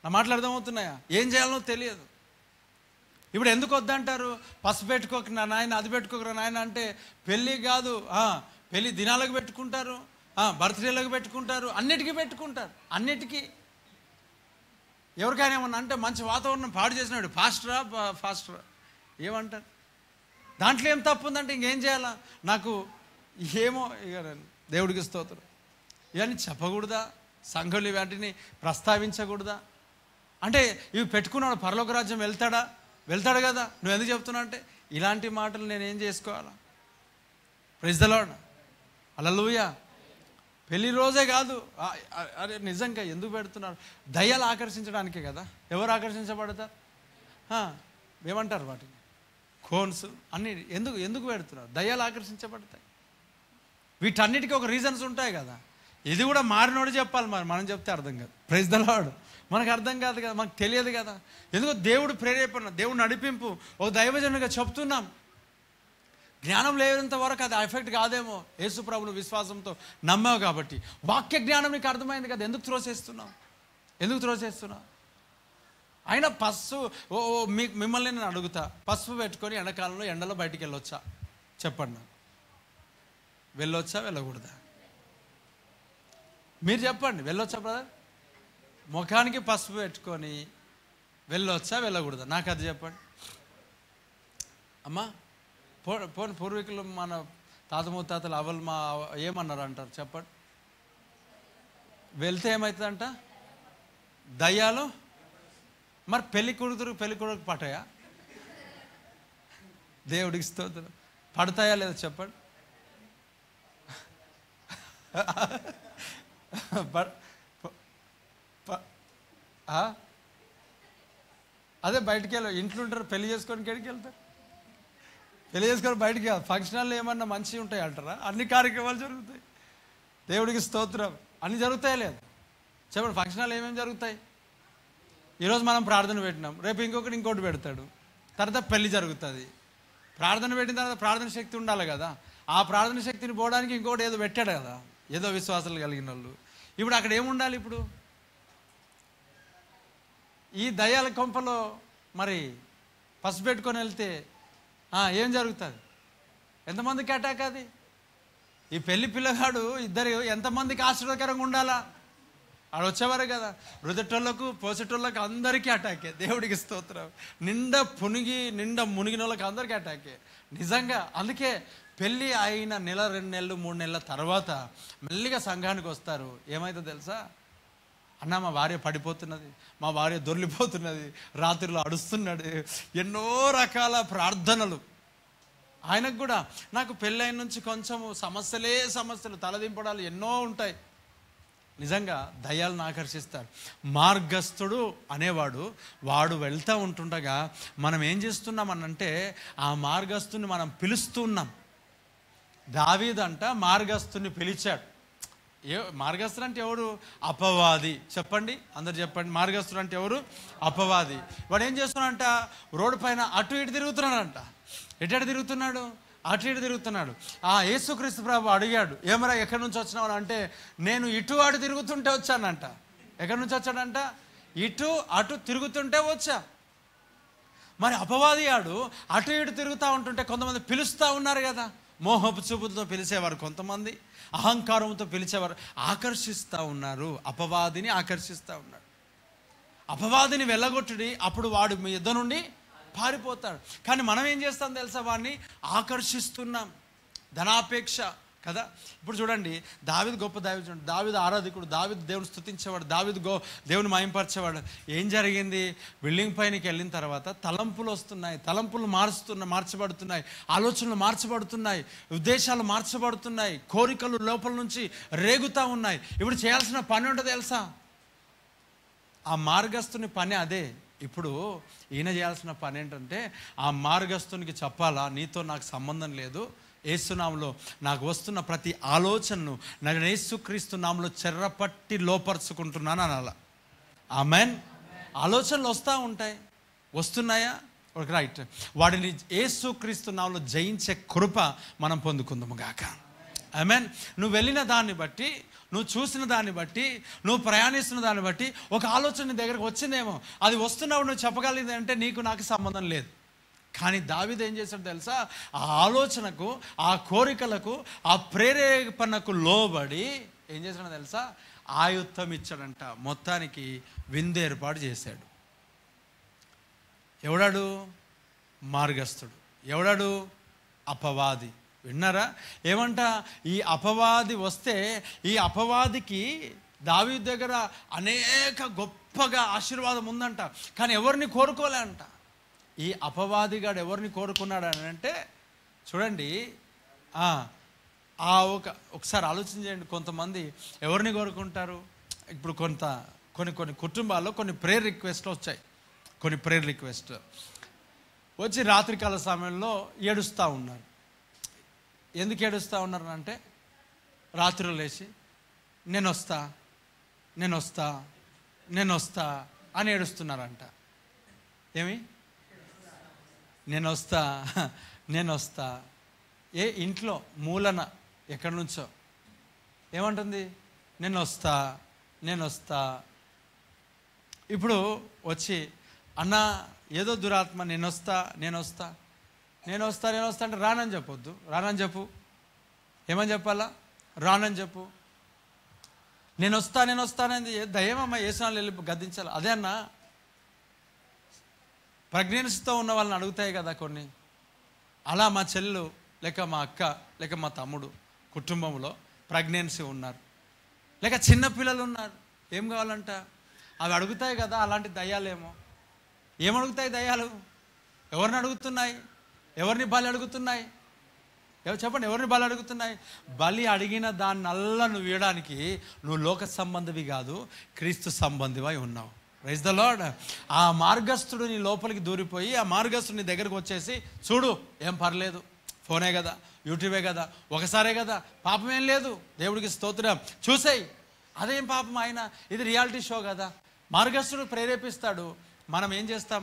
నా మాటలు అర్థమవుతున్నాయా? ఏం చేయాలనో తెలియదు. ఇప్పుడు ఎందుకు వద్దంటారు? పసుపు పెట్టుకోక నా నాయన, అది పెట్టుకోకరా నాయన అంటే, పెళ్ళి కాదు, పెళ్ళి దినాలకు పెట్టుకుంటారు, బర్త్డేలకు పెట్టుకుంటారు, అన్నిటికీ పెట్టుకుంటారు. అన్నిటికీ ఎవరికైనా ఏమన్నా అంటే మంచి వాతావరణం పాడు చేసినాడు, ఫాస్టరా ఏమంటారు? దాంట్లో ఏం తప్పు ఉందంటే ఇంకేం చేయాలా, నాకు ఏమో ఇక దేవుడికి స్తోత్రం. ఇవన్నీ చెప్పకూడదా? సంఘులు వాటిని ప్రస్తావించకూడదా? అంటే ఇవి పెట్టుకున్నాడు పరలోక రాజ్యం వెళ్తాడు కదా, నువ్వు ఎందుకు చెప్తున్నావు అంటే, ఇలాంటి మాటలు నేనేం చేసుకోవాలా? ప్రైజ్ ది లార్డ్, హల్లెలూయా. పెళ్లి రోజే కాదు, అరే నిజంగా ఎందుకు పెడుతున్నారు? దయ్యాలు ఆకర్షించడానికే కదా. ఎవరు ఆకర్షించబడతారు? ఏమంటారు వాటిని? కోన్స్ అన్ని ఎందుకు పెడుతున్నారు? దయ్యాలు ఆకర్షించబడతాయి. వీటన్నిటికీ ఒక రీజన్స్ ఉంటాయి కదా. ఇది కూడా మారినోడు చెప్పాలి, మనం చెప్తే అర్థం కాదు. Praise the lord. మనకు అర్థం కాదు కదా, మనకు తెలియదు కదా. ఎందుకో దేవుడు ప్రేరేపణ, దేవుడు నడిపింపు, ఒక దైవజనుడిగా చెప్తున్నాం. జ్ఞానం లేనంత వరకు అది ఎఫెక్ట్ కాదేమో. యేసు ప్రభువును విశ్వాసంతో నమ్మావు కాబట్టి వాక్య జ్ఞానం నీకు అర్థమైంది కదా, ఎందుకు త్రోసేస్తున్నావు? అయినా మిమ్మల్ని నేను అడుగుతా, పసుపు పెట్టుకొని ఎండాకాలంలో ఎండలో బయటికి వెళ్ళొచ్చా? చెప్పండి నాకు. వెళ్ళొచ్చా, వెళ్ళకూడదా? మీరు చెప్పండి. వెళ్ళొచ్చా బ్రదర్? ముఖానికి పసుపు పెట్టుకొని వెళ్ళొచ్చా, వెళ్ళకూడదా? నాకు అది చెప్పండి అమ్మా. పోని పూర్వీకులు, మన తాత ముత్తాతలు అవలు మా ఏమన్నారు అంటారు చెప్పండి. వెళ్తే ఏమవుతుందంట? దయ్యాలు. మరి పెళ్లి కొడుకు పటాయా? దేవుడికి స్తోత్రం. పడతాయా లేదా చెప్పండి. అదే బయటికి ఇంట్లో ఉంటారు, పెళ్లి చేసుకొని ఎక్కడికి వెళ్తారు? పెళ్లి చేసుకొని బయటికి ఫంక్షన్ హాల్లో ఏమన్నా మంచిగా ఉంటాయి అంటారా? అన్ని కార్యక్రమాలు జరుగుతాయి. దేవుడికి స్తోత్రం. అన్నీ జరుగుతాయి లేదు చెప్పండి. ఫంక్షన్ హాల్లో ఏమేమి జరుగుతాయి? ఈరోజు మనం ప్రార్థన పెట్టినాం, రేపు ఇంకోటి పెడతాడు, తర్వాత పెళ్లి జరుగుతుంది. ప్రార్థన పెట్టిన తర్వాత ప్రార్థన శక్తి ఉండాలి కదా. ఆ ప్రార్థన శక్తిని పోవడానికి ఇంకోటి ఏదో పెట్టాడు కదా, ఏదో విశ్వాసాలు కలిగిన వాళ్ళు. ఇప్పుడు అక్కడ ఏముండాలి? ఇప్పుడు ఈ దయ్యాల కొంపలో మరి పసుపు పెట్టుకొని వెళ్తే ఏం జరుగుతుంది? ఎంతమందికి అటాక్ అది? ఈ పెళ్లి పిల్లగాడు ఇద్దరు ఎంతమందికి ఆశ్చర్యకరంగా ఉండాలా? ఆడ వచ్చేవారు కదా, రుదటోళ్ళకు పోసేటోళ్ళకు అందరికీ అటాకే. దేవుడికి స్తోత్రం. నిండా మునిగిన వాళ్ళకి అందరికీ అటాకే నిజంగా. అందుకే పెళ్ళి అయిన నెల, 2 నెలలు, 3 నెలల తర్వాత మెల్లిగా సంఘానికి వస్తారు. ఏమైతే తెలుసా? అన్న మా భార్య పడిపోతున్నది, మా భార్య దొర్లిపోతున్నది, రాత్రిలో అడుస్తున్నాడు. ఎన్నో రకాల ప్రార్థనలు. ఆయనకు కూడా నాకు పెళ్ళైన నుంచి కొంచెము సమస్యలు, తలదింపడాలు ఎన్నో ఉంటాయి. నిజంగా దయ్యాలను ఆకర్షిస్తాడు. మార్గస్థుడు అనేవాడు వాడు వెళ్తూ ఉంటుండగా మనం ఏం చేస్తున్నాం అనంటే ఆ మార్గస్థుని మనం పిలుస్తూ ఉన్నాం. దావీదంట మార్గస్థుని పిలిచాడు. మార్గస్థుడు అంటే ఎవరు? అపవాది. చెప్పండి, అందరు చెప్పండి. మార్గస్థుడు అంటే ఎవరు? అపవాది. వాడు ఏం చేస్తున్నాడంట? రోడ్డు పైన అటు ఇటు తిరుగుతున్నాడంట. ఎటు తిరుగుతున్నాడు? అటు ఇటు తిరుగుతున్నాడు. యేసుక్రీస్తు ప్రభు అడిగాడు, ఏమరా ఎక్కడి నుంచి వచ్చినావు అంటే, నేను ఇటు అటు తిరుగుతుంటే వచ్చానంట. ఎక్కడి నుంచి వచ్చాడంట? ఇటు అటు తిరుగుతుంటే వచ్చా. మరి అపవాది ఆడు అటు ఇటు తిరుగుతూ ఉంటుంటే కొంతమంది పిలుస్తూ ఉన్నారు కదా, మోహపు చూపులతో పిలిచేవారు, కొంతమంది అహంకారంతో పిలిచేవారు, ఆకర్షిస్తూ ఉన్నారు. అపవాదిని ఆకర్షిస్తూ ఉన్నాడు. అపవాదిని వెళ్ళగొట్టుడి, అప్పుడు వాడు మీ యుద్ధ నుండి పారిపోతాడు. కానీ మనం ఏం చేస్తాం తెలుసా? వాడిని ఆకర్షిస్తున్నాం. ధనాపేక్ష కదా. ఇప్పుడు చూడండి, దావీదు గొప్ప దావీదు, దావీదు ఆరాధికుడు, దావీదు దేవుని స్తుతించేవాడు, దావీదు దేవుని మహింపరిచేవాడు. ఏం జరిగింది? బిల్డింగ్ పైనకి వెళ్ళిన తర్వాత తలంపులు వస్తున్నాయి, తలంపులు మార్చబడుతున్నాయి, ఆలోచనలు మార్చబడుతున్నాయి, ఉద్దేశాలు మార్చబడుతున్నాయి, కోరికలు లోపల నుంచి రేగుతూ ఉన్నాయి. ఇప్పుడు చేయాల్సిన పని ఉంటుంది తెలుసా? ఆ మార్గస్థుని పని అదే. ఇప్పుడు ఈయన చేయాల్సిన పని ఏంటంటే ఆ మార్గస్థునికి చెప్పాలా, నీతో నాకు సంబంధం లేదు, యేసునామములో నాకు వస్తున్న ప్రతి ఆలోచనను నేను యేసుక్రీస్తు నామములో చెర్రపట్టి లోపరుచుకుంటున్నాను అనాల. ఆమెన్. ఆలోచనలు వస్తున్నాయా? రైట్. వాడిని యేసుక్రీస్తు నామములో జయించే కృప మనం పొందుకుందాము గాక. ఆమెన్. నువ్వు వెళ్ళిన దాన్ని బట్టి, నువ్వు చూసిన దాన్ని బట్టి, నువ్వు ప్రయాణిస్తున్న దాన్ని బట్టి ఒక ఆలోచన నీ దగ్గరకు వచ్చిందేమో. అది వస్తున్నప్పుడు నువ్వు చెప్పగలిగింది అంటే నీకు నాకు సంబంధం లేదు. కానీ దావీదు ఏం చేశాడు తెలుసా? ఆ ఆలోచనకు, ఆ కోరికలకు, ఆ ప్రేరేపణకు లోబడి ఏం చేశాడో తెలుసా? ఆయుత్తం ఇచ్చాడంట. మొత్తానికి విందు ఏర్పాటు చేశాడు. ఎవడాడు? మార్గస్థుడు. ఎవడాడు? అపవాది. విన్నారా? ఏమంట? ఈ అపవాది వస్తే ఈ అపవాదికి దావీదు దగ్గర అనేక గొప్పగా ఆశీర్వాదం ఉందంట. కానీ ఎవరిని కోరుకోలే అంట. ఈ అపవాదిగాడు ఎవరిని కోరుకున్నాడు అని అంటే చూడండి, ఒకసారి ఆలోచన చేయండి. కొంతమంది ఎవరిని కోరుకుంటారు? ఇప్పుడు కొన్ని కుటుంబాల్లో కొన్ని ప్రేయర్ రిక్వెస్ట్లు వచ్చాయి. కొన్ని ప్రేయర్ రిక్వెస్ట్ వచ్చి రాత్రికాల సమయంలో ఏడుస్తూ ఉన్నారు. ఎందుకు ఏడుస్తూ ఉన్నారు అంటే, రాత్రులు లేచి నేను వస్తా అని ఏడుస్తున్నారంట. ఏమి? నేను వస్తా. ఏ ఇంట్లో మూలన ఎక్కడి నుంచో ఏమంటుంది? నేను వస్తా. ఇప్పుడు వచ్చి అన్న ఏదో దురాత్మ నేను వస్తా అంటే రానని చెప్పొద్దు. రానని చెప్పు. ఏమని చెప్పాలా? రానని చెప్పు. నేను వస్తానని దయ్యమమ్మ ఏసునాలు వెళ్ళి గద్దించాలి. అదే అన్న ప్రెగ్నెన్సీతో ఉన్న వాళ్ళని అడుగుతాయి కదా కొన్ని. అలా మా చెల్లు లేక మా అక్క లేక మా తమ్ముడు కుటుంబంలో ప్రెగ్నెన్సీ ఉన్నారు, లేక చిన్నపిల్లలు ఉన్నారు. ఏం కావాలంట? అవి అడుగుతాయి కదా. అలాంటి దయ్యాలేమో ఏమడుగుతాయి దయ్యాలు? ఎవరిని అడుగుతున్నాయి? ఎవరిని బలి అడుగుతున్నాయి? చెప్పండి, ఎవరిని బలి అడుగుతున్నాయి? బలి అడిగిన దాన్నల్లా నువ్వు ఇవ్వడానికి నువ్వు లోక సంబంధివి కాదు, క్రీస్తు సంబంధివై ఉన్నావు. Praise the lord. ఆ మార్గస్థుడు నీ లోపలికి దూరిపోయి ఆ మార్గస్థుడు నీ దగ్గరకు వచ్చేసి, చూడు ఏం పర్లేదు, ఫోనే కదా, యూట్యూబే కదా, ఒకసారే కదా, పాపం ఏం లేదు, దేవుడికి స్తోత్రం, చూసేయి, అదేం పాపం ఆయన, ఇది రియాలిటీ షో కదా. మార్గస్థుడు ప్రేరేపిస్తాడు, మనం ఏం చేస్తాం,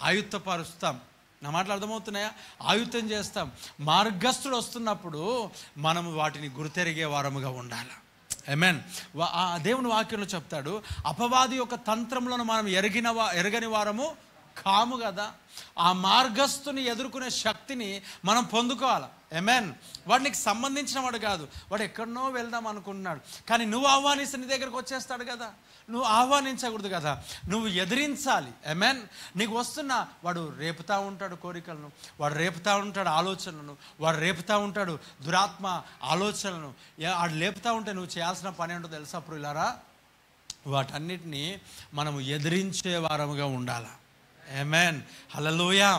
ఆయుత్తపరుస్తాం. నా మాటలు అర్థమవుతున్నాయా? ఆయుత్తం చేస్తాం. మార్గస్థుడు వస్తున్నప్పుడు మనం వాటిని గుర్తెరిగే వారముగా ఉండాలి. ఆమేన్. దేవుని వాక్యంలో చెప్తాడు, అపవాది యొక్క తంత్రములను మనం ఎరగని వారము కాము కదా. ఆ మార్గస్థుని ఎదుర్కొనే శక్తిని మనం పొందుకోవాలి. ఆమేన్. వాడు నీకు సంబంధించిన వాడు కాదు, వాడు ఎక్కడనో వెళ్దాం అనుకుంటున్నాడు, కానీ నువ్వు ఆహ్వానిస్తే నీ దగ్గరకు వచ్చేస్తాడు కదా. నువ్వు ఆహ్వానించకూడదు కదా, నువ్వు ఎదిరించాలి. ఆమేన్. నీకు వస్తున్న వాడు రేపుతూ ఉంటాడు కోరికలను, వాడు రేపుతూ ఉంటాడు ఆలోచనలను, వాడు రేపుతూ ఉంటాడు దురాత్మ ఆలోచనలను. వాడు లేపుతూ ఉంటే నువ్వు చేయాల్సిన పని ఏంటో తెలుసా ప్రియులారా? వాటన్నిటినీ మనము ఎదిరించే వారముగా ఉండాలి. ఆమేన్. హల్లెలూయా.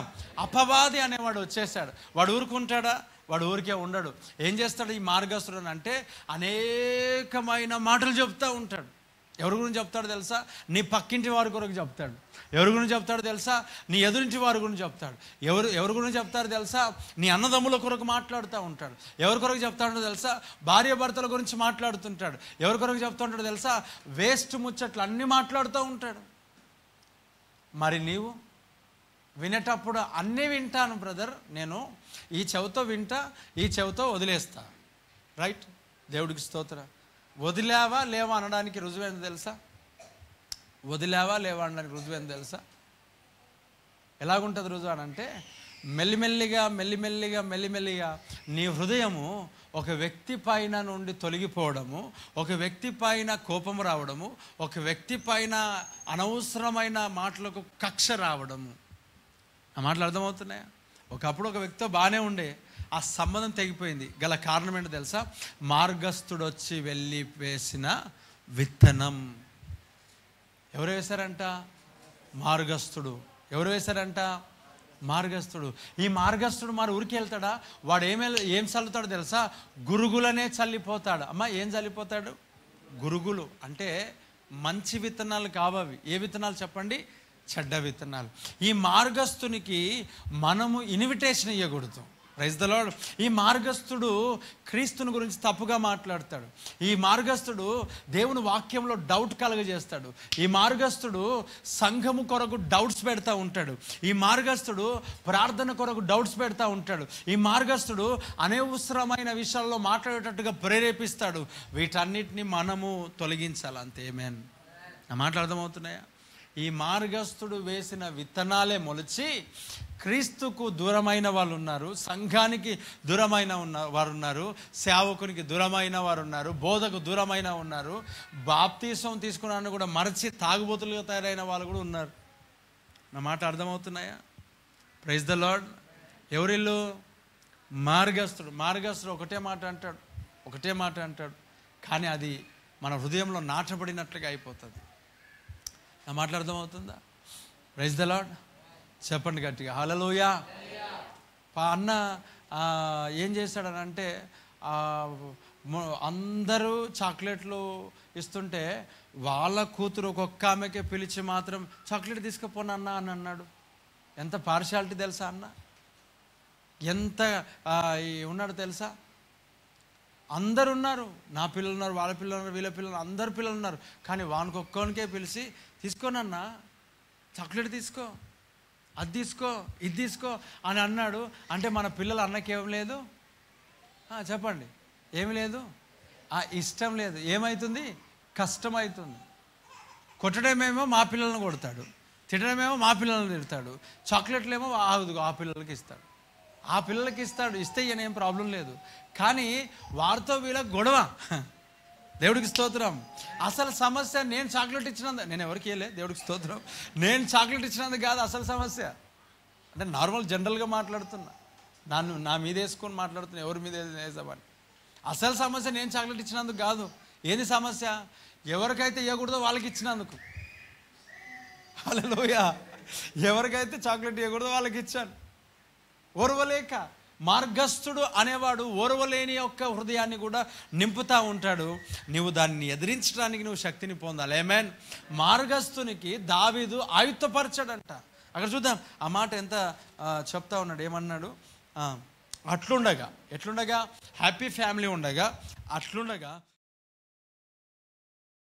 అపవాది అనేవాడు వచ్చేసాడు, వాడు ఊరుకుంటాడా? వాడు ఊరికే ఉండడు. ఏం చేస్తాడు ఈ మార్గస్థుడు అంటే? అనేకమైన మాటలు చెప్తూ ఉంటాడు. ఎవరి గురించి చెప్తాడు తెలుసా? నీ పక్కింటి వారి కొరకు చెప్తాడు. ఎవరి గురించి చెప్తాడు తెలుసా? నీ ఎదురింటి వారి గురించి చెప్తాడు. ఎవరి గురించి చెప్తారు తెలుసా? నీ అన్నదమ్ముల కొరకు మాట్లాడుతూ ఉంటాడు. ఎవరి కొరకు చెప్తాడో తెలుసా? భార్య భర్తల గురించి మాట్లాడుతుంటాడు. ఎవరి కొరకు చెప్తుంటాడో తెలుసా? వేస్ట్ ముచ్చట్లు అన్నీ మాట్లాడుతూ ఉంటాడు. మరి నీవు వినేటప్పుడు అన్నీ వింటాను బ్రదర్, నేను ఈ చెవితో వింటా, ఈ చెవితో వదిలేస్తా. రైట్, దేవుడికి స్తోత్రం. వదిలేవా లేవా అనడానికి రుజువేంది తెలుసా? వదిలేవా లేవా అనడానికి రుజువేంది తెలుసా? ఎలాగుంటుంది రుజువు అని అంటే, మెల్లిమెల్లిగా నీ హృదయము ఒక వ్యక్తి పైన నుండి తొలగిపోవడము, ఒక వ్యక్తి పైన కోపం రావడము, ఒక వ్యక్తి పైన అనవసరమైన మాటలకు కక్ష రావడము. ఆ మాటలు అర్థమవుతున్నాయా? ఒకప్పుడు ఒక వ్యక్తితో బాగానే ఉండే, ఆ సంబంధం తెగిపోయింది. గల కారణం ఏంటో తెలుసా? మార్గస్థుడు వచ్చి వెళ్ళి వేసిన విత్తనం. ఎవరు వేశారంట? మార్గస్థుడు. ఎవరు వేశారంట? మార్గస్థుడు. ఈ మార్గస్థుడు మరి ఊరికి వెళ్తాడా? వాడు ఏం చల్లుతాడు తెలుసా? గురుగులనే చల్లిపోతాడు. అమ్మ, ఏం చల్లిపోతాడు? గురుగులు అంటే మంచి విత్తనాలు కావవి. ఏ విత్తనాలు చెప్పండి? చెడ్డ విత్తనాలు. ఈ మార్గస్థునికి మనము ఇన్విటేషన్ ఇవ్వకూడదు. Praise the lord. ఈ మార్గస్థుడు క్రీస్తుని గురించి తప్పుగా మాట్లాడతాడు. ఈ మార్గస్థుడు దేవుని వాక్యంలో డౌట్ కలుగజేస్తాడు. ఈ మార్గస్థుడు సంఘము కొరకు డౌట్స్ పెడతా ఉంటాడు. ఈ మార్గస్థుడు ప్రార్థన కొరకు డౌట్స్ పెడతా ఉంటాడు. ఈ మార్గస్థుడు అనవసరమైన విషయాల్లో మాట్లాడేటట్టుగా ప్రేరేపిస్తాడు. వీటన్నిటిని మనము తొలగించాలి. అంతే. ఆమేన్. నా మాటలు అర్థమవుతున్నాయా? ఈ మార్గస్థుడు వేసిన విత్తనాలే మొలిచి క్రీస్తుకు దూరమైన వాళ్ళు ఉన్నారు, సంఘానికి దూరమైన వారు ఉన్నారు, సేవకునికి దూరమైన వారు ఉన్నారు, బోధకు దూరమైన ఉన్నారు, బాప్తీసం తీసుకున్నాను కూడా మరచి తాగుబోతులుగా తయారైన వాళ్ళు కూడా ఉన్నారు. నా మాట అర్థమవుతున్నాయా? Praise the lord. ఎవరిల్లు? మార్గస్థుడు ఒకటే మాట అంటాడు, కానీ అది మన హృదయంలో నాటబడినట్లుగా అయిపోతుంది. నా మాటలు అర్థమవుతుందా? Praise the lord. చెప్పండి గట్టిగా హల్లెలూయా. అన్న ఏం చేశాడనంటే, అందరూ చాక్లెట్లు ఇస్తుంటే వాళ్ళ కూతురు ఒక్కొక్క ఆమెకే పిలిచి మాత్రం చాక్లెట్ తీసుకుపోనన్నా అని అన్నాడు. ఎంత పార్షాలిటీ తెలుసా అన్న? ఎంత ఉన్నాడు తెలుసా? అందరు ఉన్నారు, నా పిల్లలు ఉన్నారు, వాళ్ళ పిల్లలు ఉన్నారు, వీళ్ళ పిల్లలు, అందరు పిల్లలు ఉన్నారు, కానీ వానికి ఒక్కొక్కనికే పిలిచి తీసుకోనన్నా, చాక్లెట్ తీసుకో, అది తీసుకో, ఇది తీసుకో అని అన్నాడు. అంటే మన పిల్లలు అన్నకేం లేదు? చెప్పండి, ఏమి లేదు? ఇష్టం లేదు. ఏమవుతుంది? కష్టమవుతుంది. కొట్టడమేమో మా పిల్లలను కొడతాడు, తిట్టడమేమో మా పిల్లలను తిడతాడు, చాక్లెట్లేమో ఆ పిల్లలకి ఇస్తాడు. ఆ పిల్లలకి ఇస్తే ఈయన ఏం ప్రాబ్లం లేదు, కానీ వారితో వీళ్ళకి గొడవ. దేవుడికి స్తోత్రం. అసలు సమస్య నేను చాక్లెట్ ఇచ్చినందుకు, నేను ఎవరికి వెళ్ళే, దేవుడికి స్తోత్రం, నేను చాక్లెట్ ఇచ్చినందుకు కాదు అసలు సమస్య. అంటే నార్మల్ జనరల్గా మాట్లాడుతున్నా, నా మీద వేసుకొని మాట్లాడుతున్నా, ఎవరి మీద వేసామని. అసలు సమస్య నేను చాక్లెట్ ఇచ్చినందుకు కాదు. ఏది సమస్య? ఎవరికైతే ఇవ్వకూడదో వాళ్ళకి ఇచ్చినందుకు. హల్లెలూయా. ఎవరికైతే చాక్లెట్ ఇవ్వకూడదో వాళ్ళకి ఇచ్చాను. ఓర్వలేక మార్గస్థుడు అనేవాడు ఓర్వలేని యొక్క హృదయాన్ని కూడా నింపుతూ ఉంటాడు. నువ్వు దాన్ని ఎదిరించడానికి నువ్వు శక్తిని పొందాలి. ఆమేన్. మార్గస్థునికి దావీదు ఆయుత్తపరచాడంట. అక్కడ చూద్దాం ఆ మాట ఎంత చెప్తా ఉన్నాడు. ఏమన్నాడు? అట్లుండగా, ఎట్లుండగా, హ్యాపీ ఫ్యామిలీ ఉండగా, అట్లుండగా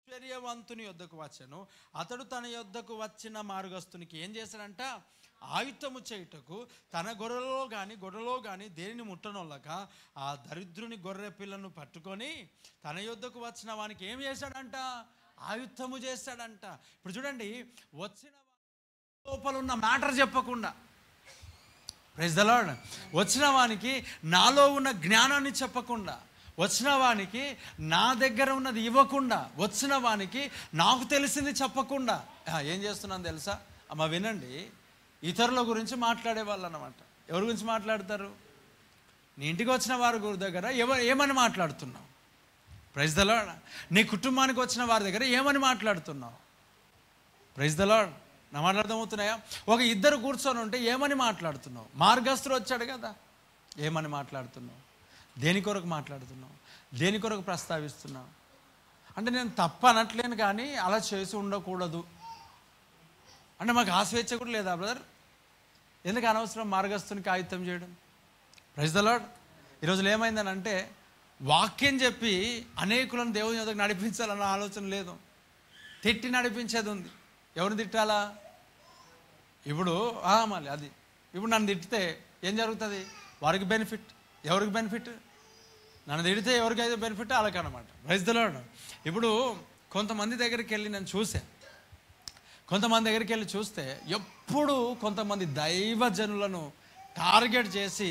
ఐశ్వర్యవంతుని యొద్దకు వచ్చాను. అతడు తన యొద్దకు వచ్చిన మార్గస్థునికి ఏం చేశాడంట? ఆయుత్తము చేయుటకు తన గొర్రెలో కానీ దేనిని ముట్టనొల్లక ఆ దరిద్రుని గొర్రె పిల్లను పట్టుకొని తన యొద్దకు వచ్చిన వానికి ఏం చేశాడంట? ఆయుత్తము చేశాడంట. ఇప్పుడు చూడండి, వచ్చిన లోపల ఉన్న మ్యాటర్ చెప్పకుండా, ప్రైజ్ ది లార్డ్, వచ్చిన వానికి నాలో ఉన్న జ్ఞానాన్ని చెప్పకుండా, వచ్చిన వానికి నా దగ్గర ఉన్నది ఇవ్వకుండా, వచ్చిన వానికి నాకు తెలిసింది చెప్పకుండా ఏం చేస్తున్నాను తెలుసా? అమ్మ వినండి, ఇతరుల గురించి మాట్లాడేవాళ్ళు అన్నమాట. ఎవరి గురించి మాట్లాడతారు? నీ ఇంటికి వచ్చిన వారి దగ్గర ఏమని మాట్లాడుతున్నావు? Praise the lord. నీ కుటుంబానికి వచ్చిన వారి దగ్గర ఏమని మాట్లాడుతున్నావు? Praise the lord. నా మాట్లాడతామవుతున్నాయా? ఒక ఇద్దరు కూర్చొని ఉంటే ఏమని మాట్లాడుతున్నావు? మార్గస్థుడు వచ్చాడు కదా, ఏమని మాట్లాడుతున్నావు? దేని కొరకు మాట్లాడుతున్నావు? దేని కొరకు ప్రస్తావిస్తున్నావు? అంటే నేను తప్పు అనట్లేను, కానీ అలా చేసి ఉండకూడదు అంటే మాకు ఆ స్వేచ్ఛ కూడా లేదా బ్రదర్? ఎందుకు అనవసరం మార్గస్థునికి ఆయుత్తం చేయడం? Praise the lord. ఈరోజులో ఏమైందని అంటే, వాక్యం చెప్పి అనేకులను దేవుని యొద్దకు నడిపించాలన్న ఆలోచన లేదు, తిట్టి నడిపించేది ఉంది. ఎవరిని తిట్టాలా? ఇప్పుడు మళ్ళీ అది ఇప్పుడు నన్ను తిట్టితే ఏం జరుగుతుంది? వారికి బెనిఫిట్. ఎవరికి బెనిఫిట్? నన్ను తిడితే ఎవరికైతే బెనిఫిట్ వాళ్ళకన్నమాట. Praise the lord. ఇప్పుడు కొంతమంది దగ్గరికి వెళ్ళి నేను చూసాను, కొంతమంది దగ్గరికి వెళ్ళి చూస్తే ఎప్పుడు కొంతమంది దైవజనులను టార్గెట్ చేసి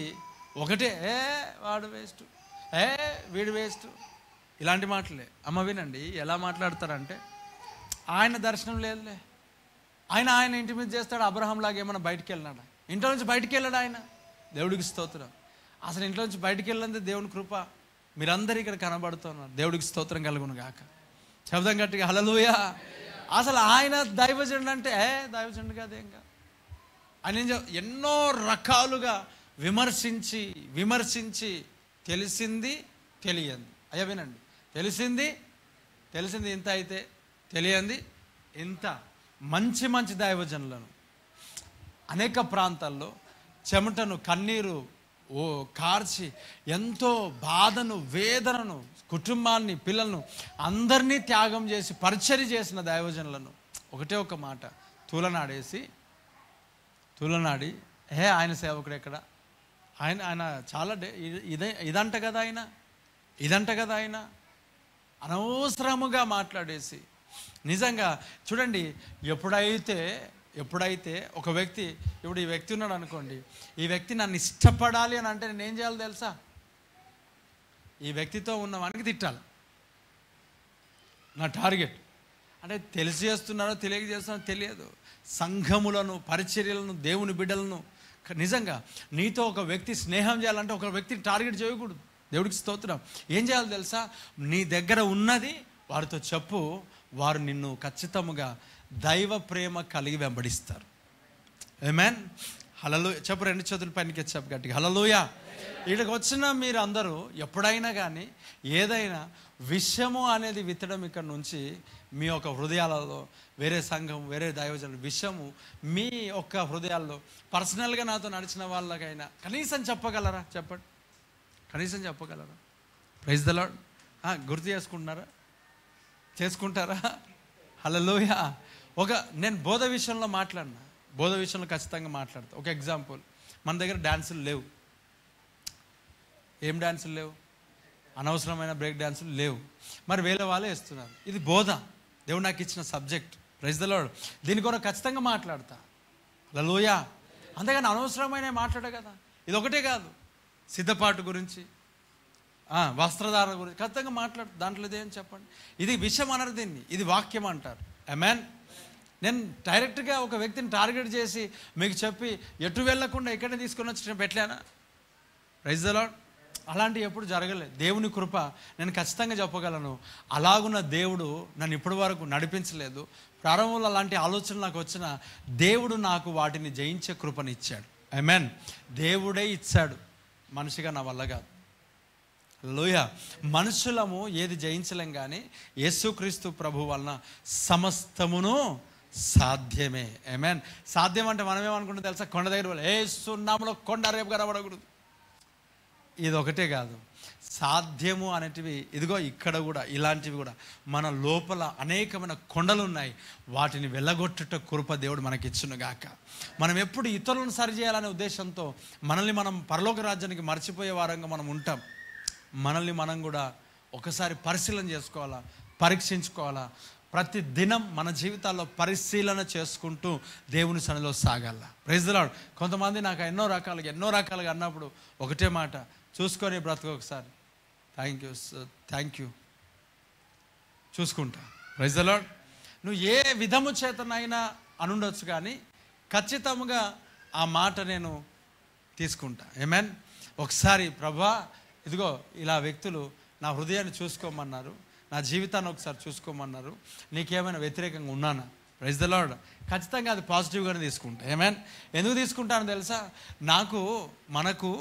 ఒకటే వాడు వేస్ట్, వీడు వేస్ట్, ఇలాంటి మాటలే. అమ్మ వినండి, ఎలా మాట్లాడతారంటే, ఆయన దర్శనం లేదులే, ఆయన ఇంటి మీద చేస్తాడు. అబ్రహాం లాగా ఏమన్నా బయటికి వెళ్ళినాడు? ఇంట్లో నుంచి బయటికి వెళ్ళాడు ఆయన. దేవుడికి స్తోత్రం. అసలు ఇంట్లో నుంచి బయటికి వెళ్ళింది దేవుని కృప. మీరందరూ ఇక్కడ కనబడుతున్నారు. దేవుడికి స్తోత్రం కలుగును గాక. శబ్దం గట్టిగా హల్లెలూయా. అసలు ఆయన దైవజనుడు అంటే దైవజనుడు కాదేంగా. ఆయన ఎన్నో రకాలుగా విమర్శించి తెలిసింది తెలియంది. అయ్యా వినండి, తెలిసింది ఇంత అయితే తెలియంది ఇంత. మంచి దైవజనులను అనేక ప్రాంతాల్లో చెమటను కన్నీరు కార్చి ఎంతో బాధను వేదనను కుటుంబాన్ని పిల్లలను అందరినీ త్యాగం చేసి పరిచర్య చేసిన దైవజనులను ఒకటే ఒక మాట తూలనాడి ఆయన సేవకుడు ఎక్కడ? ఆయన చాలా ఇదంట కదా ఆయన అనవసరముగా మాట్లాడేసి, నిజంగా చూడండి, ఎప్పుడైతే ఒక వ్యక్తి, ఇప్పుడు ఈ వ్యక్తి ఉన్నాడు అనుకోండి, ఈ వ్యక్తి నన్ను ఇష్టపడాలి అని అంటే నేను ఏం చేయాలి తెలుసా? ఈ వ్యక్తితో ఉన్న వానికి తిట్టాలి. నా టార్గెట్. అంటే తెలిసి చేస్తున్నారో తెలియజేస్తున్నారో తెలియదు. సంఘములను, పరిచర్యలను, దేవుని బిడ్డలను నిజంగా నీతో ఒక వ్యక్తి స్నేహం చేయాలంటే ఒక వ్యక్తిని టార్గెట్ చేయకూడదు. దేవుడికి స్తోత్రం. ఏం చేయాలి తెలుసా? నీ దగ్గర ఉన్నది వారితో చెప్పు. వారు నిన్ను ఖచ్చితంగా దైవ ప్రేమ కలిగి వెంబడిస్తారు. ఆమేన్. హల్లెలూయా. చెప్పు, రెండు చేతుల పైనకి చెప్పు గట్టిగా హల్లెలూయా. ఇక్కడికి వచ్చిన మీరు అందరూ ఎప్పుడైనా కానీ ఏదైనా విషయము అనేది విత్తడం ఇక్కడ నుంచి మీ యొక్క హృదయాలలో, వేరే సంఘం, వేరే దైవజనుల విషయము మీ యొక్క హృదయాల్లో పర్సనల్గా నాతో నడిచిన వాళ్ళకైనా కనీసం చెప్పగలరా? చెప్పండి, కనీసం చెప్పగలరా? Praise the lord. గుర్తు చేసుకుంటారా? హల్లెలూయా. నేను బోధ విషయంలో మాట్లాడినా, బోధ విషయంలో ఖచ్చితంగా మాట్లాడతా. ఒక ఎగ్జాంపుల్, మన దగ్గర డ్యాన్సులు లేవు. ఏం డ్యాన్సులు లేవు? అనవసరమైన బ్రేక్ డ్యాన్సులు లేవు. మరి వేరే వాళ్ళే ఇస్తున్నారు. ఇది బోధ, దేవుడు నాకు ఇచ్చిన సబ్జెక్ట్. Praise the lord. దీని కొరకు ఖచ్చితంగా మాట్లాడతా. హల్లెలూయా. అంతేగాని అనవసరమైన మాట్లాడే కదా. ఇది ఒకటే కాదు, సిద్ధపాటు గురించి, వస్త్రధారణ గురించి ఖచ్చితంగా మాట్లాడు. దాంట్లో ఇదేం చెప్పండి. ఇది విషయం అనరు, దీన్ని ఇది వాక్యం అంటారు. ఆమేన్. నేను డైరెక్ట్గా ఒక వ్యక్తిని టార్గెట్ చేసి మీకు చెప్పి ఎటు వెళ్లకుండా ఇక్కడే తీసుకొని వచ్చి పెట్టలేనా? Praise the lord. అలాంటివి ఎప్పుడు జరగలేదు. దేవుని కృప నేను ఖచ్చితంగా చెప్పగలను. అలాగున్న దేవుడు నన్ను ఇప్పటి వరకు నడిపించలేదు. ప్రారంభంలో అలాంటి ఆలోచనలు నాకు వచ్చిన దేవుడు నాకు వాటిని జయించే కృపని ఇచ్చాడు. ఆమేన్. దేవుడే ఇచ్చాడు. మనిషిగా నా వల్ల కాదు. లోయ మనుషులము ఏది జయించలేం, కానీ యేసుక్రీస్తు ప్రభు వలన సమస్తమును సాధ్యమే. ఆమేన్. సాధ్యం అంటే మనం ఏమనుకుంటాం తెలుసా? కొండ దగ్గర యేసు నామములో కొండ రేపు కనబడకూడదు. ఇది ఒకటే కాదు, సాధ్యము అనేటివి ఇదిగో ఇక్కడ కూడా ఇలాంటివి కూడా మన లోపల అనేకమైన కొండలు ఉన్నాయి. వాటిని వెళ్ళగొట్టుట కృప దేవుడు మనకిచ్చును గాక. మనం ఎప్పుడు ఇతరులను సరిచేయాలనే ఉద్దేశంతో మనల్ని మనం పరలోక రాజ్యానికి మర్చిపోయే వారంగా మనం ఉంటాం. మనల్ని మనం కూడా ఒకసారి పరిశీలన చేసుకోవాలా, పరీక్షించుకోవాలా. ప్రతి దినం మన జీవితాల్లో పరిశీలన చేసుకుంటూ దేవుని సన్నిధిలో సాగాల. Praise the lord. కొంతమంది నాకు ఎన్నో రకాలుగా అన్నప్పుడు ఒకటే మాట, చూసుకొని బ్రతుకు ఒకసారి. థ్యాంక్ యూ చూసుకుంటా. Praise the lord. నువ్వు ఏ విధము చేతనైనా అనుండొచ్చు, కానీ ఖచ్చితంగా ఆ మాట నేను తీసుకుంటా. ఆమేన్. ఒకసారి ప్రభువా ఇదిగో ఇలా వ్యక్తులు నా హృదయాన్ని చూసుకోమన్నారు, నా జీవితాన్ని ఒకసారి చూసుకోమన్నారు, నీకేమైనా వ్యతిరేకంగా ఉన్నానా? Praise the lord. ఖచ్చితంగా అది పాజిటివ్గానే తీసుకుంటా. ఆమేన్. ఎందుకు తీసుకుంటాను తెలుసా? మనకు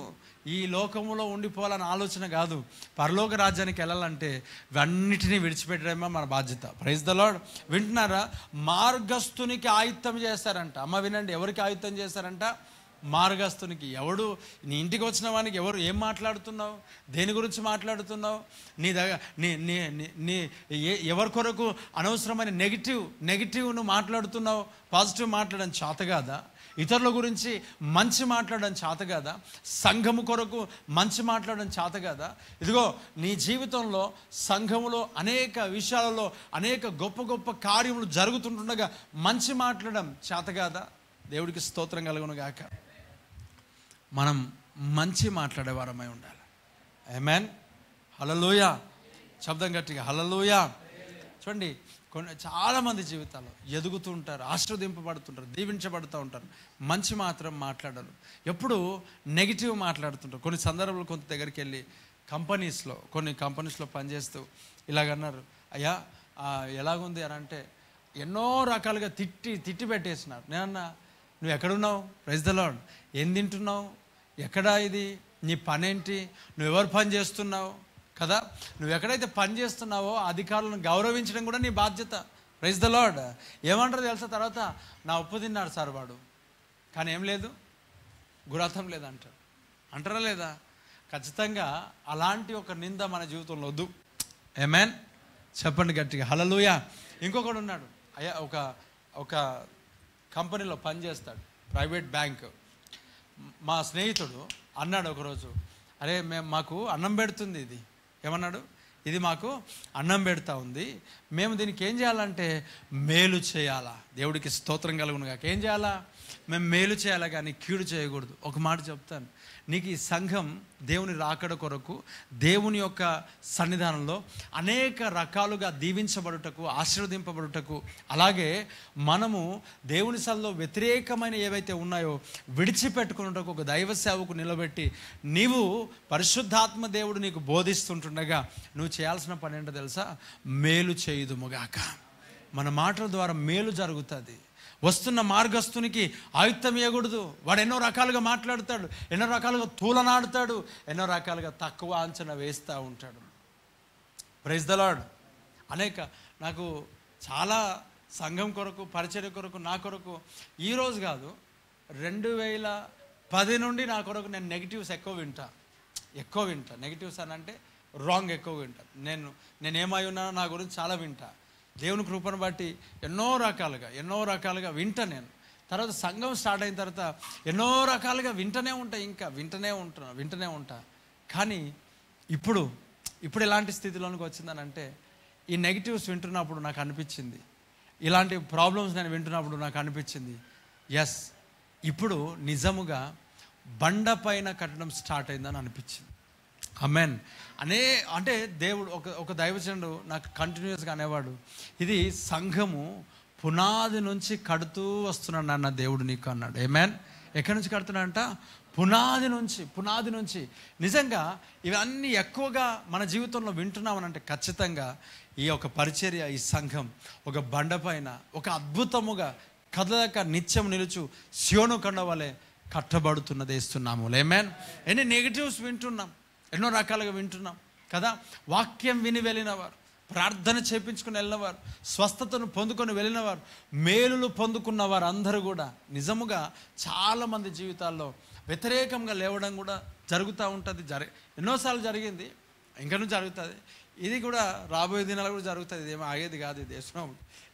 ఈ లోకంలో ఉండిపోవాలని ఆలోచన కాదు. పరలోక రాజ్యానికి వెళ్ళాలంటే ఇవన్నిటినీ విడిచిపెట్టడమే మన బాధ్యత. Praise the lord. వింటున్నారా? మార్గస్థునికి ఆయుత్తం చేస్తారంట. అమ్మ వినండి, ఎవరికి ఆయుత్తం చేస్తారంట? మార్గస్థునికి. ఎవడు నీ ఇంటికి వచ్చిన వానికి ఎవరు ఏం మాట్లాడుతున్నావు, దేని గురించి మాట్లాడుతున్నావు, నీ దగ్గర నీ ఎవరి కొరకు అనవసరమైన నెగిటివ్ను మాట్లాడుతున్నావు. పాజిటివ్ మాట్లాడడం చేత కాదా? ఇతరుల గురించి మంచి మాట్లాడడం చేత కాదా? సంఘము కొరకు మంచి మాట్లాడడం చేత కాదా? ఇదిగో నీ జీవితంలో సంఘములో అనేక విషయాలలో అనేక గొప్ప గొప్ప కార్యములు జరుగుతుండగా మంచి మాట్లాడడం చేత కాదా? దేవుడికి స్తోత్రం కలుగును గాక. మనం మంచి మాట్లాడేవారమై ఉండాలి. ఆమేన్. హల్లెలూయా. శబ్దం గట్టిగా హల్లెలూయా. చూడండి, చాలామంది జీవితాల్లో ఎదుగుతూ ఉంటారు, ఆశీర్వదింపబడుతుంటారు, దీవించబడుతూ ఉంటారు, మంచి మాత్రం మాట్లాడరు. ఎప్పుడు నెగిటివ్ మాట్లాడుతుంటారు. కొన్ని సందర్భాలు కొంత దగ్గరికి వెళ్ళి కొన్ని కంపెనీస్లో పనిచేస్తూ ఇలాగన్నారు, అయ్యా ఎలాగుంది అని అంటే ఎన్నో రకాలుగా తిట్టి పెట్టేసినారు. నేనన్నా, నువ్వు ఎక్కడున్నావు? Praise the lord. ఏం తింటున్నావు? ఎక్కడా ఇది? నీ పనేంటి? నువ్వెవరు పని చేస్తున్నావు కదా? నువ్వు ఎక్కడైతే పని చేస్తున్నావో అధికారులను గౌరవించడం కూడా నీ బాధ్యత. Praise the lord. ఏమంటారు తెలుసా? తర్వాత నా ఉప్పు తిన్నాడు సార్ వాడు, కానీ ఏం లేదు, గురాతం లేదంటారు. అంటారా లేదా? ఖచ్చితంగా అలాంటి ఒక నింద మన జీవితంలో వద్దు. ఆమేన్. చెప్పండి గట్టిగా హల్లెలూయా. ఇంకొకడు ఉన్నాడు, అయ్యా ఒక కంపెనీలో పనిచేస్తాడు, ప్రైవేట్ బ్యాంక్. మా స్నేహితుడు అన్నాడు ఒకరోజు, అరే మాకు అన్నం పెడుతుంది ఇది. ఏమన్నాడు? ఇది మాకు అన్నం పెడతా ఉంది, మేము దీనికి ఏం చేయాలంటే మేలు చేయాలా. దేవుడికి స్తోత్రం కలుగును గాక. ఏం చేయాలా? మేము మేలు చేయాలా, కానీ కీడు చేయకూడదు. ఒక మాట చెప్తాను, నీకు ఈ సంఘం దేవుని రాకడ కొరకు దేవుని యొక్క సన్నిధానంలో అనేక రకాలుగా దీవించబడుటకు, ఆశీర్వదింపబడుటకు, అలాగే మనము దేవుని సన్నిధిలో వ్యతిరేకమైన ఏవైతే ఉన్నాయో విడిచిపెట్టుకున్నటకు ఒక దైవ సేవకు నిలబెట్టి నీవు పరిశుద్ధాత్మ దేవుడు నీకు బోధిస్తుంటుండగా నువ్వు చేయాల్సిన పని ఏంటో తెలుసా? మేలు చేయుదుముగాక. మన మాటల ద్వారా మేలు జరుగుతుంది. వస్తున్న మార్గస్థునికి ఆయుత్తం ఇవ్వకూడదు. వాడు ఎన్నో రకాలుగా మాట్లాడతాడు, ఎన్నో రకాలుగా తూలనాడుతాడు, ఎన్నో రకాలుగా తక్కువ అంచనా వేస్తూ ఉంటాడు. Praise the lord. నాకు చాలా సంఘం కొరకు, పరిచర్య కొరకు, నా కొరకు ఈరోజు కాదు 2010 నుండి నా కొరకు నేను నెగిటివ్స్ ఎక్కువ వింటా. నెగిటివ్స్ అని అంటే రాంగ్ ఎక్కువ వింటా. నేనేమై ఉన్నానో నా గురించి చాలా వింటా. దేవుని కృపను బట్టి ఎన్నో రకాలుగా వింటా నేను. తర్వాత సంఘం స్టార్ట్ అయిన తర్వాత ఎన్నో రకాలుగా వింటనే ఉంటా. కానీ ఇప్పుడు ఎలాంటి స్థితిలోనికి వచ్చిందని అంటే, ఈ నెగిటివ్స్ వింటున్నప్పుడు నాకు అనిపించింది, ఇలాంటి ప్రాబ్లమ్స్ నేను వింటున్నప్పుడు నాకు అనిపించింది, ఎస్ ఇప్పుడు నిజముగా బండ పైన కట్టడం స్టార్ట్ అయిందని అనిపించింది. ఆమేన్. అంటే దేవుడు ఒక దైవజనుడు నాకు కంటిన్యూస్గా అనేవాడు, ఇది సంఘము పునాది నుంచి కడుతూ వస్తున్నాడు నాన్న దేవుడు నీకు అన్నాడు. ఆమేన్. ఎక్కడి నుంచి కడుతున్నాడంట? పునాది నుంచి. నిజంగా ఇవన్నీ ఎక్కువగా మన జీవితంలో వింటున్నామనంటే ఖచ్చితంగా ఈ యొక్క పరిచర్య, ఈ సంఘం ఒక బండ పైన ఒక అద్భుతముగా కదలక నిత్యం నిలుచు సియోను కొండ వలె కట్టబడుతున్నది వేస్తున్నాము. ఆమేన్. ఎన్ని నెగిటివ్స్ వింటున్నాం, ఎన్నో రకాలుగా వింటున్నాం కదా. వాక్యం విని వెళ్ళినవారు, ప్రార్థన చేయించుకుని వెళ్ళినవారు, స్వస్థతను పొందుకొని వెళ్ళినవారు, మేలులు పొందుకున్నవారు అందరూ కూడా నిజముగా చాలామంది జీవితాల్లో వ్యతిరేకంగా లేవడం కూడా జరుగుతూ ఉంటుంది. ఎన్నోసార్లు జరిగింది, ఇంకనూ జరుగుతుంది. ఇది కూడా రాబోయే దినాలు కూడా జరుగుతుంది. ఇదేమో ఆగేది కాదు ఈ దేశం.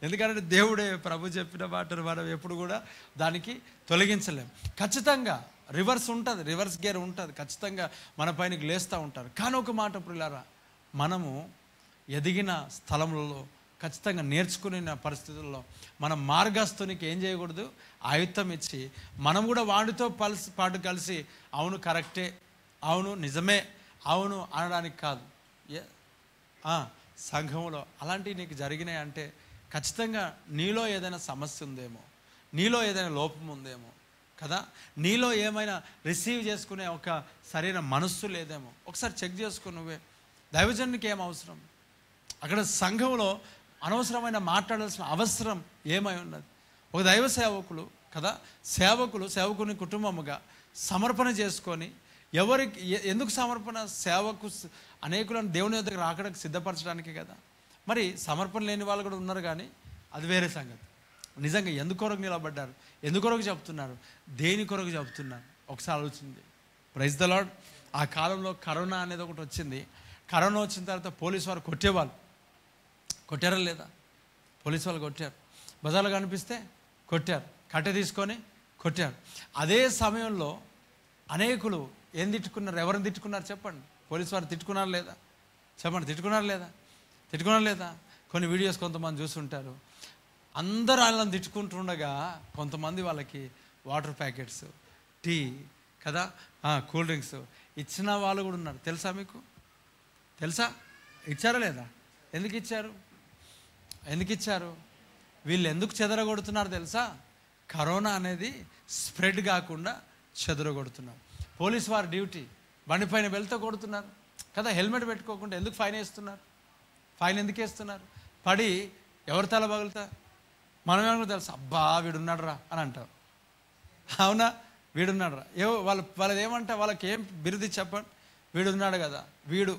ఎందుకంటే దేవుడే ప్రభు చెప్పిన మాటను మనం ఎప్పుడు కూడా దానికి తొలగించలేం. ఖచ్చితంగా రివర్స్ ఉంటుంది, రివర్స్ గేర్ ఉంటుంది, ఖచ్చితంగా మన పైనకి లేస్తూ ఉంటారు. కానీ ఒక మాట ప్రియులారా, మనము ఎదిగిన స్థలంలో ఖచ్చితంగా నేర్చుకునే పరిస్థితుల్లో మన మార్గస్థునికి ఏం చేయకూడదు, ఆయుత్తం ఇచ్చి మనం కూడా వాడితో పాటు కలిసి అవును కరెక్టే, అవును నిజమే, అవును అనడానికి కాదు. సంఘంలో అలాంటివి నీకు జరిగినాయి అంటే ఖచ్చితంగా నీలో ఏదైనా సమస్య ఉందేమో, నీలో ఏదైనా లోపం ఉందేమో కదా, నీలో ఏమైనా రిసీవ్ చేసుకునే ఒక సరైన మనస్సు లేదేమో ఒకసారి చెక్ చేసుకో. నువ్వే దైవజనునికి ఏం అవసరం, అక్కడ సంఘంలో అనవసరమైన మాట్లాడాల్సిన అవసరం ఏమై ఉన్నది. ఒక దైవ సేవకులు కదా, సేవకుని కుటుంబముగా సమర్పణ చేసుకొని ఎవరికి ఎందుకు సమర్పణ, సేవకు అనేకులను దేవుని దగ్గర రాకడానికి సిద్ధపరచడానికి కదా. మరి సమర్పణ లేని వాళ్ళు కూడా ఉన్నారు, కానీ అది వేరే సంగతి. నిజంగా ఎందుకొరకు నిలబడ్డారు, ఎందుకొరకు చెప్తున్నారు, దేని కొరకు చెప్తున్నారు ఒకసారి ఆలోచించి. Praise the lord. ఆ కాలంలో కరోనా అనేది ఒకటి వచ్చింది. కరోనా వచ్చిన తర్వాత పోలీసు వారు కొట్టేవాళ్ళు, కొట్టారా లేదా? పోలీసు వాళ్ళు కొట్టారు, బజార్లో కనిపిస్తే కొట్టారు, కట్టె తీసుకొని కొట్టారు. అదే సమయంలో అనేకులు ఏం తిట్టుకున్నారు, ఎవరిని తిట్టుకున్నారు చెప్పండి? పోలీసు వారు తిట్టుకున్నారు లేదా? చెప్పండి, తిట్టుకున్నారు లేదా? కొన్ని వీడియోస్ కొంతమంది చూస్తుంటారు, అందరూ వాళ్ళని తిట్టుకుంటుండగా కొంతమంది వాళ్ళకి వాటర్ ప్యాకెట్స్, టీ కదా, కూల్ డ్రింక్స్ ఇచ్చిన వాళ్ళు కూడా ఉన్నారు. తెలుసా మీకు? తెలుసా? ఇచ్చారా లేదా? ఎందుకు ఇచ్చారు? వీళ్ళు ఎందుకు చెదరగొడుతున్నారు తెలుసా? కరోనా అనేది స్ప్రెడ్ కాకుండా చెదరగొడుతున్నారు. పోలీసు వారి డ్యూటీ, బండి పైన వెళ్తే కొడుతున్నారు కదా, హెల్మెట్ పెట్టుకోకుండా ఎందుకు ఫైన్ వేస్తున్నారు? ఫైన్ ఎందుకు వేస్తున్నారు? పడి ఎవరి తల పగులుతా మనమేమో తెలుసు, అబ్బా వీడున్నాడు రా అని అంటారు. అవునా? వీడున్నాడు రా. వాళ్ళది ఏమంటా, వాళ్ళకి ఏం బిరుది చెప్పండి? వీడున్నాడు కదా, వీడు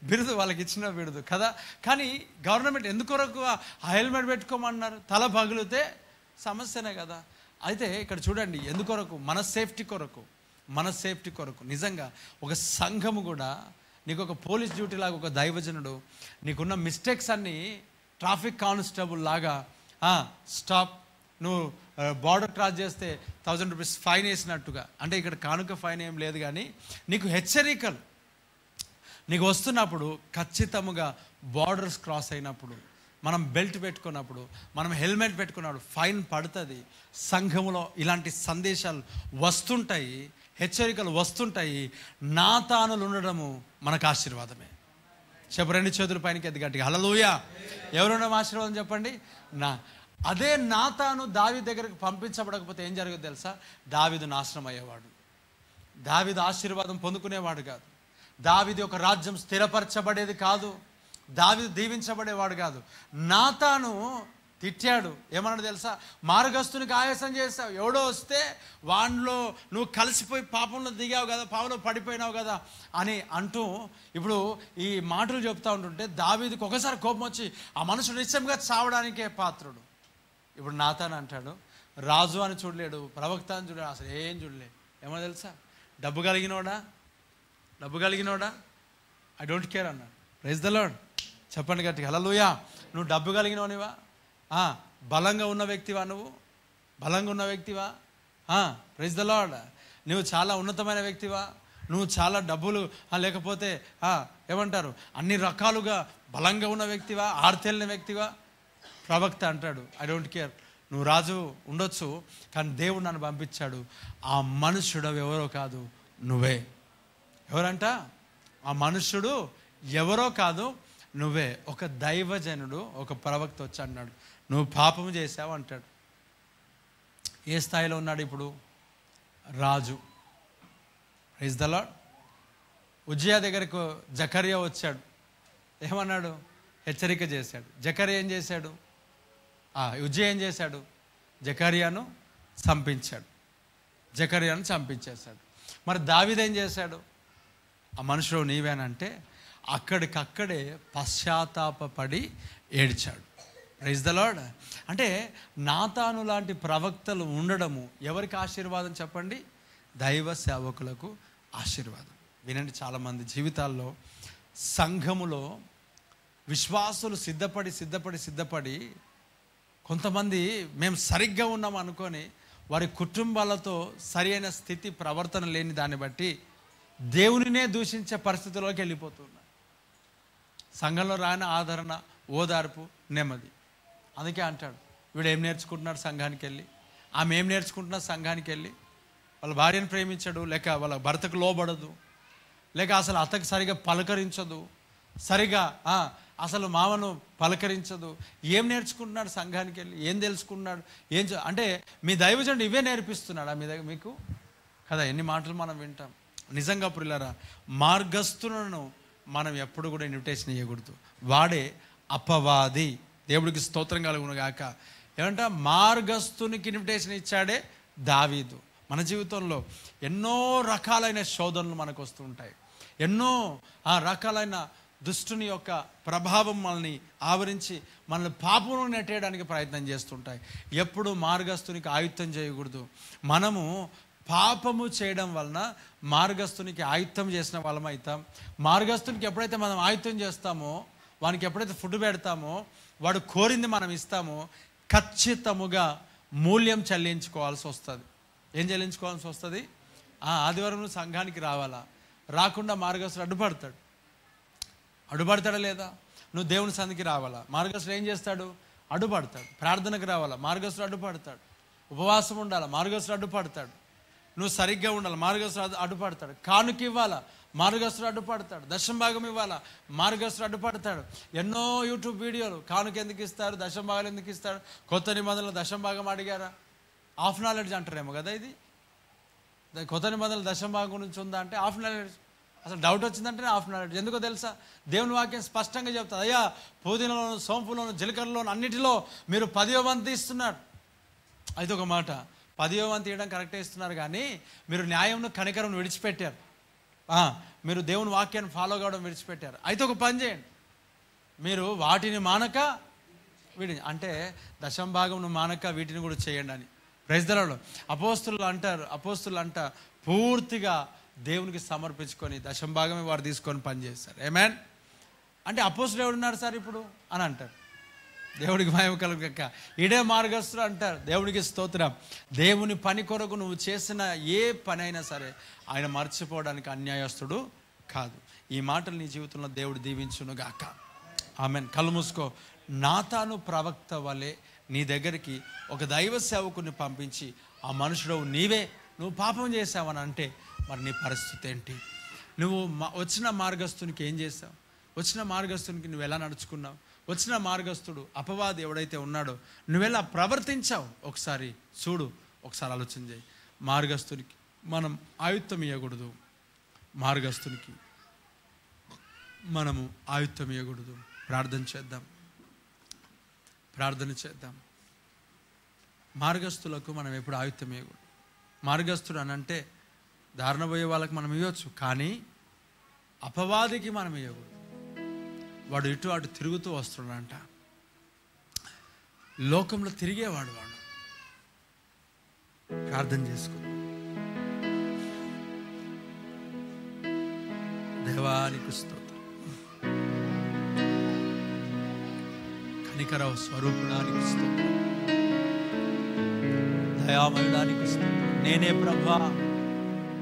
బిరుదు వాళ్ళకి ఇచ్చిన బిరుదు కదా. కానీ గవర్నమెంట్ ఎందుకొరకు ఆ హెల్మెట్ పెట్టుకోమన్నారు? తల పగిలితే సమస్యనే కదా. అయితే ఇక్కడ చూడండి, ఎందుకొరకు? మన సేఫ్టీ కొరకు నిజంగా ఒక సంఘము కూడా నీకు ఒక పోలీస్ డ్యూటీ లాగా, ఒక దైవజనుడు నీకున్న మిస్టేక్స్ అన్నీ ట్రాఫిక్ కానిస్టేబుల్ లాగా స్టాప్, నువ్వు బార్డర్ క్రాస్ చేస్తే 1000 రూపీస్ ఫైన్ వేసినట్టుగా. అంటే ఇక్కడ కానుక ఫైన్ ఏం లేదు, కానీ నీకు హెచ్చరికలు నీకు వస్తున్నప్పుడు, ఖచ్చితంగా బార్డర్స్ క్రాస్ అయినప్పుడు, మనం బెల్ట్ పెట్టుకున్నప్పుడు, మనం హెల్మెట్ పెట్టుకున్నప్పుడు ఫైన్ పడుతుంది. సంఘంలో ఇలాంటి సందేశాలు వస్తుంటాయి, హెచ్చరికలు వస్తుంటాయి. నాతానులు ఉండడము మనకు ఆశీర్వాదమే. చెప్పు, 2 చేతుల పైనకి ఎత్తి గట్టిగా హల్లెలూయా. ఎవరున్నాం ఆశీర్వాదం చెప్పండి? అదే నాతాను దావీదు దగ్గరకు పంపించబడకపోతే ఏం జరగదు తెలుసా? దావీదు నాశనం అయ్యేవాడు, దావీదు ఆశీర్వాదం పొందుకునేవాడు కాదు, దావీదు ఒక రాజ్యం స్థిరపరచబడేది కాదు, దావీదు దీవించబడేవాడు కాదు. నాతాను తిట్టాడు, ఏమన్నాడు తెలుసా? మార్గస్తునికి ఆయాసం చేస్తావు, ఎవడో వస్తే వాడిలో నువ్వు కలిసిపోయి పాపంలో దిగావు కదా, పాపంలో పడిపోయినావు కదా అని అంటూ ఇప్పుడు ఈ మాటలు చెప్తా ఉంటుంటే దావీదుకి ఒకసారి కోపం వచ్చి ఆ మనుషుడు నిశ్చయంగా చావడానికే పాత్రుడు. ఇప్పుడు నాతాను అంటాడు, రాజు అని చూడలేడు, ప్రవక్త అని చూడలేడు, అసలు ఏం చూడలేడు. ఏమో తెలుసా? డబ్బు కలిగినోడా ఐ డోంట్ కేర్ అన్నాడు. Praise the lord. చెప్పండి గట్టిగా హల్లెలూయా. నువ్వు డబ్బు కలిగినోనివా? బలంగా ఉన్న వ్యక్తివా? Praise the lord. నువ్వు చాలా ఉన్నతమైన వ్యక్తివా? నువ్వు చాలా డబ్బులు లేకపోతే ఏమంటారు అన్ని రకాలుగా బలంగా ఉన్న వ్యక్తివా? ఆర్తెలిన వ్యక్తివా? ప్రవక్త అంటాడు, ఐ డోంట్ కేర్, నువ్వు రాజు ఉండొచ్చు, కానీ దేవుడు నన్ను పంపించాడు. ఆ మనుష్యుడు ఎవరో కాదు, నువ్వే. ఎవరంట? ఆ మనుష్యుడు ఎవరో కాదు, నువ్వే. ఒక దైవజనుడు, ఒక ప్రవక్త వచ్చి అన్నాడు, నువ్వు పాపం చేసావు అంటాడు. ఏ స్థాయిలో ఉన్నాడు ఇప్పుడు? రాజు. Praise the lord. ఉజ్జియా దగ్గరకు జకర్యా వచ్చాడు, ఏమన్నాడు? హెచ్చరిక చేశాడు. జకర్యా ఏం చేశాడు? ఉజ్జియా ఏం చేశాడు? జకర్యాను చంపించాడు, జకర్యాను చంపించేశాడు. మరి దావీదు ఏం చేశాడు? ఆ మనుషుడు నీవేనంటే అక్కడికక్కడే పశ్చాత్తాపపడి ఏడ్చాడు. Praise the lord. అంటే నాతాను లాంటి ప్రవక్తలు ఉండడము ఎవరికి ఆశీర్వాదం చెప్పండి? దైవ సేవకులకు ఆశీర్వాదం. వినండి, చాలామంది జీవితాల్లో సంఘములో విశ్వాసులు సిద్ధపడి కొంతమంది మేము సరిగ్గా ఉన్నాం అనుకొని వారి కుటుంబాలతో సరి అయిన స్థితి ప్రవర్తన లేని దాన్ని బట్టి దేవునినే దూషించే పరిస్థితుల్లోకి వెళ్ళిపోతున్నారు. సంఘంలో రాని ఆదరణ, ఓదార్పు, నెమ్మది. అందుకే అంటాడు, వీడు ఏం నేర్చుకుంటున్నాడు సంఘానికి వెళ్ళి, ఆమె ఏం నేర్చుకుంటున్నారు సంఘానికి వెళ్ళి, వాళ్ళ భార్యను ప్రేమించడు, లేక వాళ్ళ భర్తకు లోబడదు, లేక అసలు అత్తకు సరిగా పలకరించదు, సరిగా అసలు మామను పలకరించదు. ఏం నేర్చుకుంటున్నాడు సంఘానికి వెళ్ళి, ఏం తెలుసుకున్నాడు, అంటే మీ దైవజనుడు ఇవే నేర్పిస్తున్నాడా మీకు కదా? ఎన్ని మాటలు మనం వింటాం. నిజంగా ప్రియులారా, మార్గస్థులను మనం ఎప్పుడు కూడా ఇన్విటేషన్ ఇవ్వకూడదు. వాడే అపవాది. దేవుడికి స్తోత్రం కలుగును గాక. ఏమంట, మార్గస్థునికి ఇన్విటేషన్ ఇచ్చాడే దావీదు. మన జీవితంలో ఎన్నో రకాలైన శోధనలు మనకు వస్తూ ఉంటాయి. ఎన్నో రకాలైన దుష్టుని యొక్క ప్రభావం మనల్ని ఆవరించి మనల్ని పాపంలో నెట్టేయడానికి ప్రయత్నం చేస్తుంటాయి. ఎప్పుడు మార్గస్థునికి ఆయుత్తం చేయకూడదు. మనము పాపము చేయడం వలన మార్గస్థునికి ఆయుత్తం చేసిన వాళ్ళం అవుతాం. మార్గస్థునికి ఎప్పుడైతే మనం ఆయుత్తం చేస్తామో, వానికి ఎప్పుడైతే ఫుడ్ పెడతామో, వాడు కోరింది మనం ఇస్తామో, ఖచ్చితముగా మూల్యం చెల్లించుకోవాల్సి వస్తుంది. ఏం చెల్లించుకోవాల్సి వస్తుంది? ఆదివారం సంఘానికి రావాలా, రాకుండా మార్గస్థుడు అడ్డుపడతాడా లేదా? నువ్వు దేవుని సన్నిధికి రావాలా, మార్గస్థుడు ఏం చేస్తాడు? అడ్డుపడతాడు. ప్రార్థనకు రావాలా, మార్గస్థుడు అడ్డుపడతాడు. ఉపవాసం ఉండాలా, మార్గస్థుడు అడ్డుపడతాడు. నువ్వు సరిగ్గా ఉండాలి, మార్గస్థుడు అడ్డుపడతాడు. కానుక ఇవ్వాలా, మార్గస్థుడు అడ్డుపడతాడు. దశమ భాగం ఇవ్వాలా, మార్గస్థుడు అడ్డుపడతాడు. ఎన్నో యూట్యూబ్ వీడియోలు, కానుక ఎందుకు ఇస్తారు, దశమ భాగాలు ఎందుకు ఇస్తారు, కొత్త నిబంధనలు దశమ భాగం అడిగారా? హాఫ్ నాలెడ్జ్ అంటారేమో కదా ఇది. కొత్త నిబంధనలు దశమ భాగం గురించి ఉందా అంటే హాఫ్ నాలెడ్జ్. అసలు డౌట్ వచ్చిందంటే హాఫ్ నాలెడ్జ్. ఎందుకో తెలుసా? దేవుని వాక్యం స్పష్టంగా చెప్తుంది, అయ్యా పుదీనలోను, సోంపులోను, జీలకర్రలోను అన్నిటిలో మీరు 10వ వంతు ఇస్తున్నారు. అయితే ఒక మాట, 10వ వంతు ఇవ్వడం కరెక్టే ఇస్తున్నారు, కానీ మీరు న్యాయంను కనికరం విడిచిపెట్టారు. మీరు దేవుని వాక్యాన్ని ఫాలో కావడం విడిచిపెట్టారు. అయితే ఒక పని చేయండి, మీరు వాటిని మానక వీటిని, అంటే దశమ భాగం మానక వీటిని కూడా చేయండి అని. Praise the lord. అపోస్తులు అంటారు పూర్తిగా దేవునికి సమర్పించుకొని దశమ భాగమే వారు తీసుకొని పనిచేస్తారు. ఆమేన్. అంటే అపోస్తులు ఎవరున్నారు సార్ ఇప్పుడు అని అంటారు. దేవుడికి మహిమ కలుగుగాక. ఇడే మార్గస్థుడు అంటారు. దేవునికి స్తోత్రం. దేవుని పని కొరకు నువ్వు చేసిన ఏ పని అయినా సరే ఆయన మర్చిపోవడానికి అన్యాయస్తుడు కాదు. ఈ మాటలు నీ జీవితంలో దేవుడు దీవించును గాక. ఆమెన్. కళ్ళు మూసుకో. నాతాను ప్రవక్త వలె నీ దగ్గరికి ఒక దైవ సేవకుని పంపించి, ఆ మనుషుడు నువ్వు పాపం చేసావని అంటే మరి నీ పరిస్థితి ఏంటి? నువ్వు వచ్చిన మార్గస్థునికి ఏం చేసావు? వచ్చిన మార్గస్థునికి నువ్వు ఎలా నడుచుకున్నావు? వచ్చిన మార్గస్థుడు అపవాది ఎవడైతే ఉన్నాడో నువ్వెలా ప్రవర్తించావు ఒకసారి చూడు, ఒకసారి ఆలోచన చేయి. మార్గస్థునికి మనం ఆయుత్తం ఇవ్వకూడదు. మార్గస్థునికి మనము ఆయుత్తం ఇవ్వకూడదు. ప్రార్థన చేద్దాం. మార్గస్థులకు మనం ఎప్పుడు ఆయుత్తం ఇవ్వకూడదు. మార్గస్థుడు అని అంటే దారుణ పోయే వాళ్ళకి మనం ఇవ్వచ్చు, కానీ అపవాదికి మనం ఇవ్వకూడదు. వాడు ఇటు అటు తిరుగుతూ వస్తున్నాడంట. లోకంలో తిరిగేవాడు వాడు. ప్రార్థన చేసుకో. దేవానికి స్తోత్రం. కనికరావు స్వరూపుడానికి స్తోత్రం. దయామయుడానికి స్తోత్రం. నేనే ప్రభువా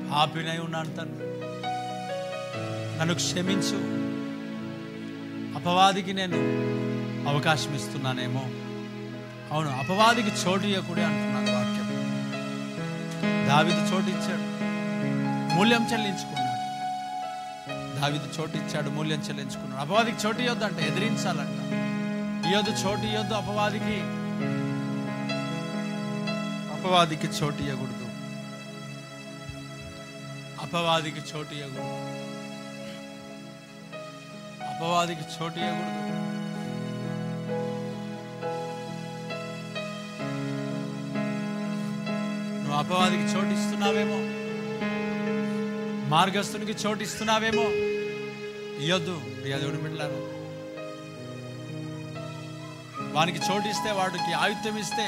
పాపినై ఉన్నాను తండ్రి, నన్ను క్షమించు. అపవాదికి నేను అవకాశం ఇస్తున్నానేమో. అవును, అపవాదికి చోటు ఇవ్వకూడదు అంటున్నాను వాక్యం. దావీదు చోటు ఇచ్చాడు, మూల్యం చెల్లించుకున్నాడు. మూల్యం చెల్లించుకున్నాడు. అపవాదికి చోటు ఇవ్వద్దు అంటే ఎదిరించాలంట. చోటు ఇవ్వద్దు అపవాదికి చోటు ఇవ్వకూడదు. అపవాదికి చోటు ఇవ్వకూడదు. అపవాదికి చోటిస్తున్నావేమో, మార్గస్థునికి చోటిస్తున్నావేమో. ఇయ్యొద్దు ప్రియ దేవుని బిడ్డలారా. వానికి చోటిస్తే, వాడికి ఆయుత్యం ఇస్తే,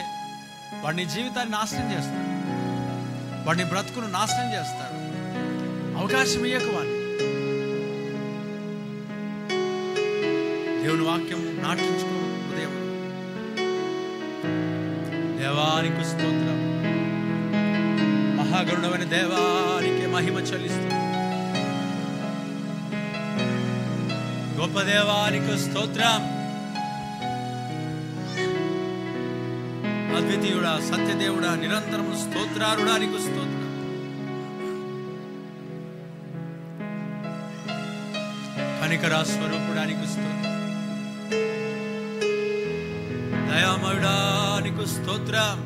వాడిని జీవితాన్ని నాశనం చేస్తాడు, వాడిని బ్రతుకును నాశనం చేస్తాడు. అవకాశం ఇయ్యకు వాడిని. దేవుని వాక్యం నాటించుకో హృదయం. దేవానికి స్తోత్రం. మహాగరుడమైన దేవానికి మహిమ చెల్లిస్తూ, గొప్ప దేవానికి స్తోత్రం. అద్వితీయుడా, సత్యదేవుడా, నిరంతరము స్తోత్రారుడా నీకు స్తోత్రం. కనికరా స్వరూపుడా నీకు స్తోత్రం. దయామయుడా నీకు స్తోత్రం.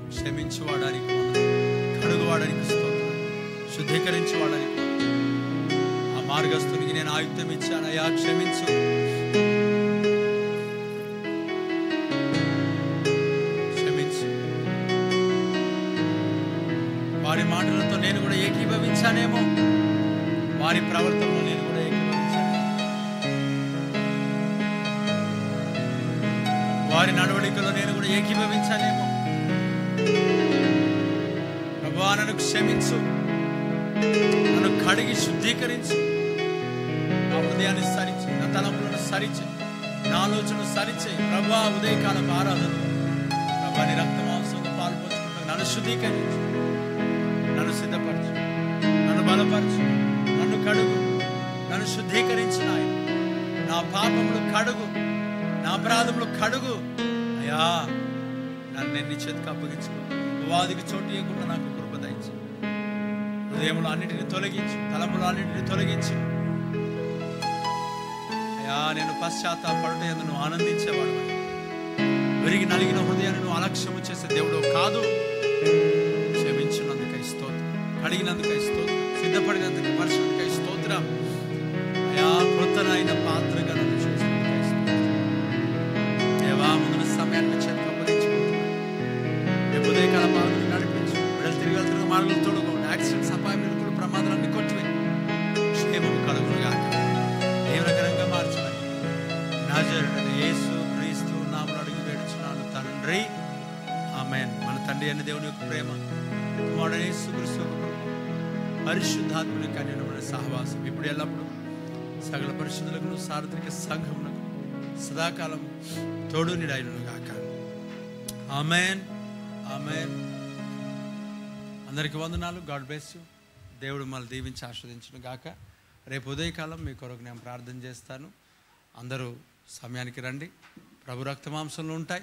క్షమించువాడానికి, కడుగువాడానికి స్తోత్రం. శుద్ధీకరించువాడానికి. ఆ మార్గస్థునికి నేను ఆయుత్యం ఇచ్చాను. అయ్యా క్షమించు. వారి మాటలతో నేను కూడా ఏకీభవించానేమో, వారి ప్రవర్తనలో నేను కూడా ఏకీభవించాను. వారి నడవడికలో నేను కూడా ఏకీభవించానేమో. ప్రభువా నన్ను క్షమించు, నన్ను కడిగి శుద్ధీకరించు. నా హృదయాన్ని సరిచి, నా తలంపులను సరిచి, నా ఆలోచనను సరిచే. ప్రభువా ఉదయకాలం ఆరాధన, ప్రభువా నీ రక్త మాంసంతో పాల్పంచుకుంటూ నన్ను శుద్ధీకరించు, నన్ను సిద్ధపరచు, నన్ను బలపరచు, నన్ను కడుగు, నన్ను శుద్ధీకరించు నాయన. నా పాపములు కడుగు, నా అపరాధములు కడుగు. అయ్యా నన్ను నీ చేతికి అప్పగించు. వాదికి చోటు ఇవ్వకుండా నాకు కృప దయచు. హృదయములు అన్నిటిని తొలగించు, తలములు అన్నిటిని తొలగించు. అయ్యా నేను పశ్చాత్తాపడుట యందు నువ్వు ఆనందించేవాడు. విరిగి నలిగిన హృదయాన్ని నువ్వు అలక్ష్యము చేసే దేవుడు కాదు. క్షమించినందుకై స్తోత్రం, కడిగినందుకై స్తోత్రం, సిద్ధపడినందుకు పరిచినందుకై స్తోత్రం. అయా కృతనైన పాత్రగా నన్ను చేసినందుకై స్తోత్రం. దేవా ముందున సమయాన్ని చేతికి అప్పగించుకుంటున్నాను. రేపు ఉదయకాల మార్గం నడిపించు. బిడ్డలు తిరిగి వెళ్తున్న మార్గం తోడుకోండి. యాక్సిడెంట్స్, అపాయములు, ప్రమాదాలన్నీ కొట్టివేయి. క్షేమము కలుగునుగాక. దేవునికరంగా మార్చమని నజరేయుడైన యేసు క్రీస్తు నామమున అడిగి వేడుచున్నాను తండ్రి, ఆమేన్. మన తండ్రి అయిన దేవుని యొక్క ప్రేమ, కుమారుడైన యేసు క్రీస్తు యొక్క కృప, పరిశుద్ధాత్మని కన్యమైన సహవాసం ఇప్పుడు ఎల్లప్పుడు సకల పరిశుద్ధులకు సార్వత్రిక సంఘమునకు సదాకాలం తోడు నీడైనను గాక. ఆమేన్, ఆమేన్. అందరికి వందనాలు. God bless you. దేవుడు మళ్ళీ దీవించి ఆస్వాదించును గాక. రేపు ఉదయకాలం మీ కొరకు నేను ప్రార్థన చేస్తాను. అందరూ సమయానికి రండి. ప్రభు రక్తమాంసంలో ఉంటాయి.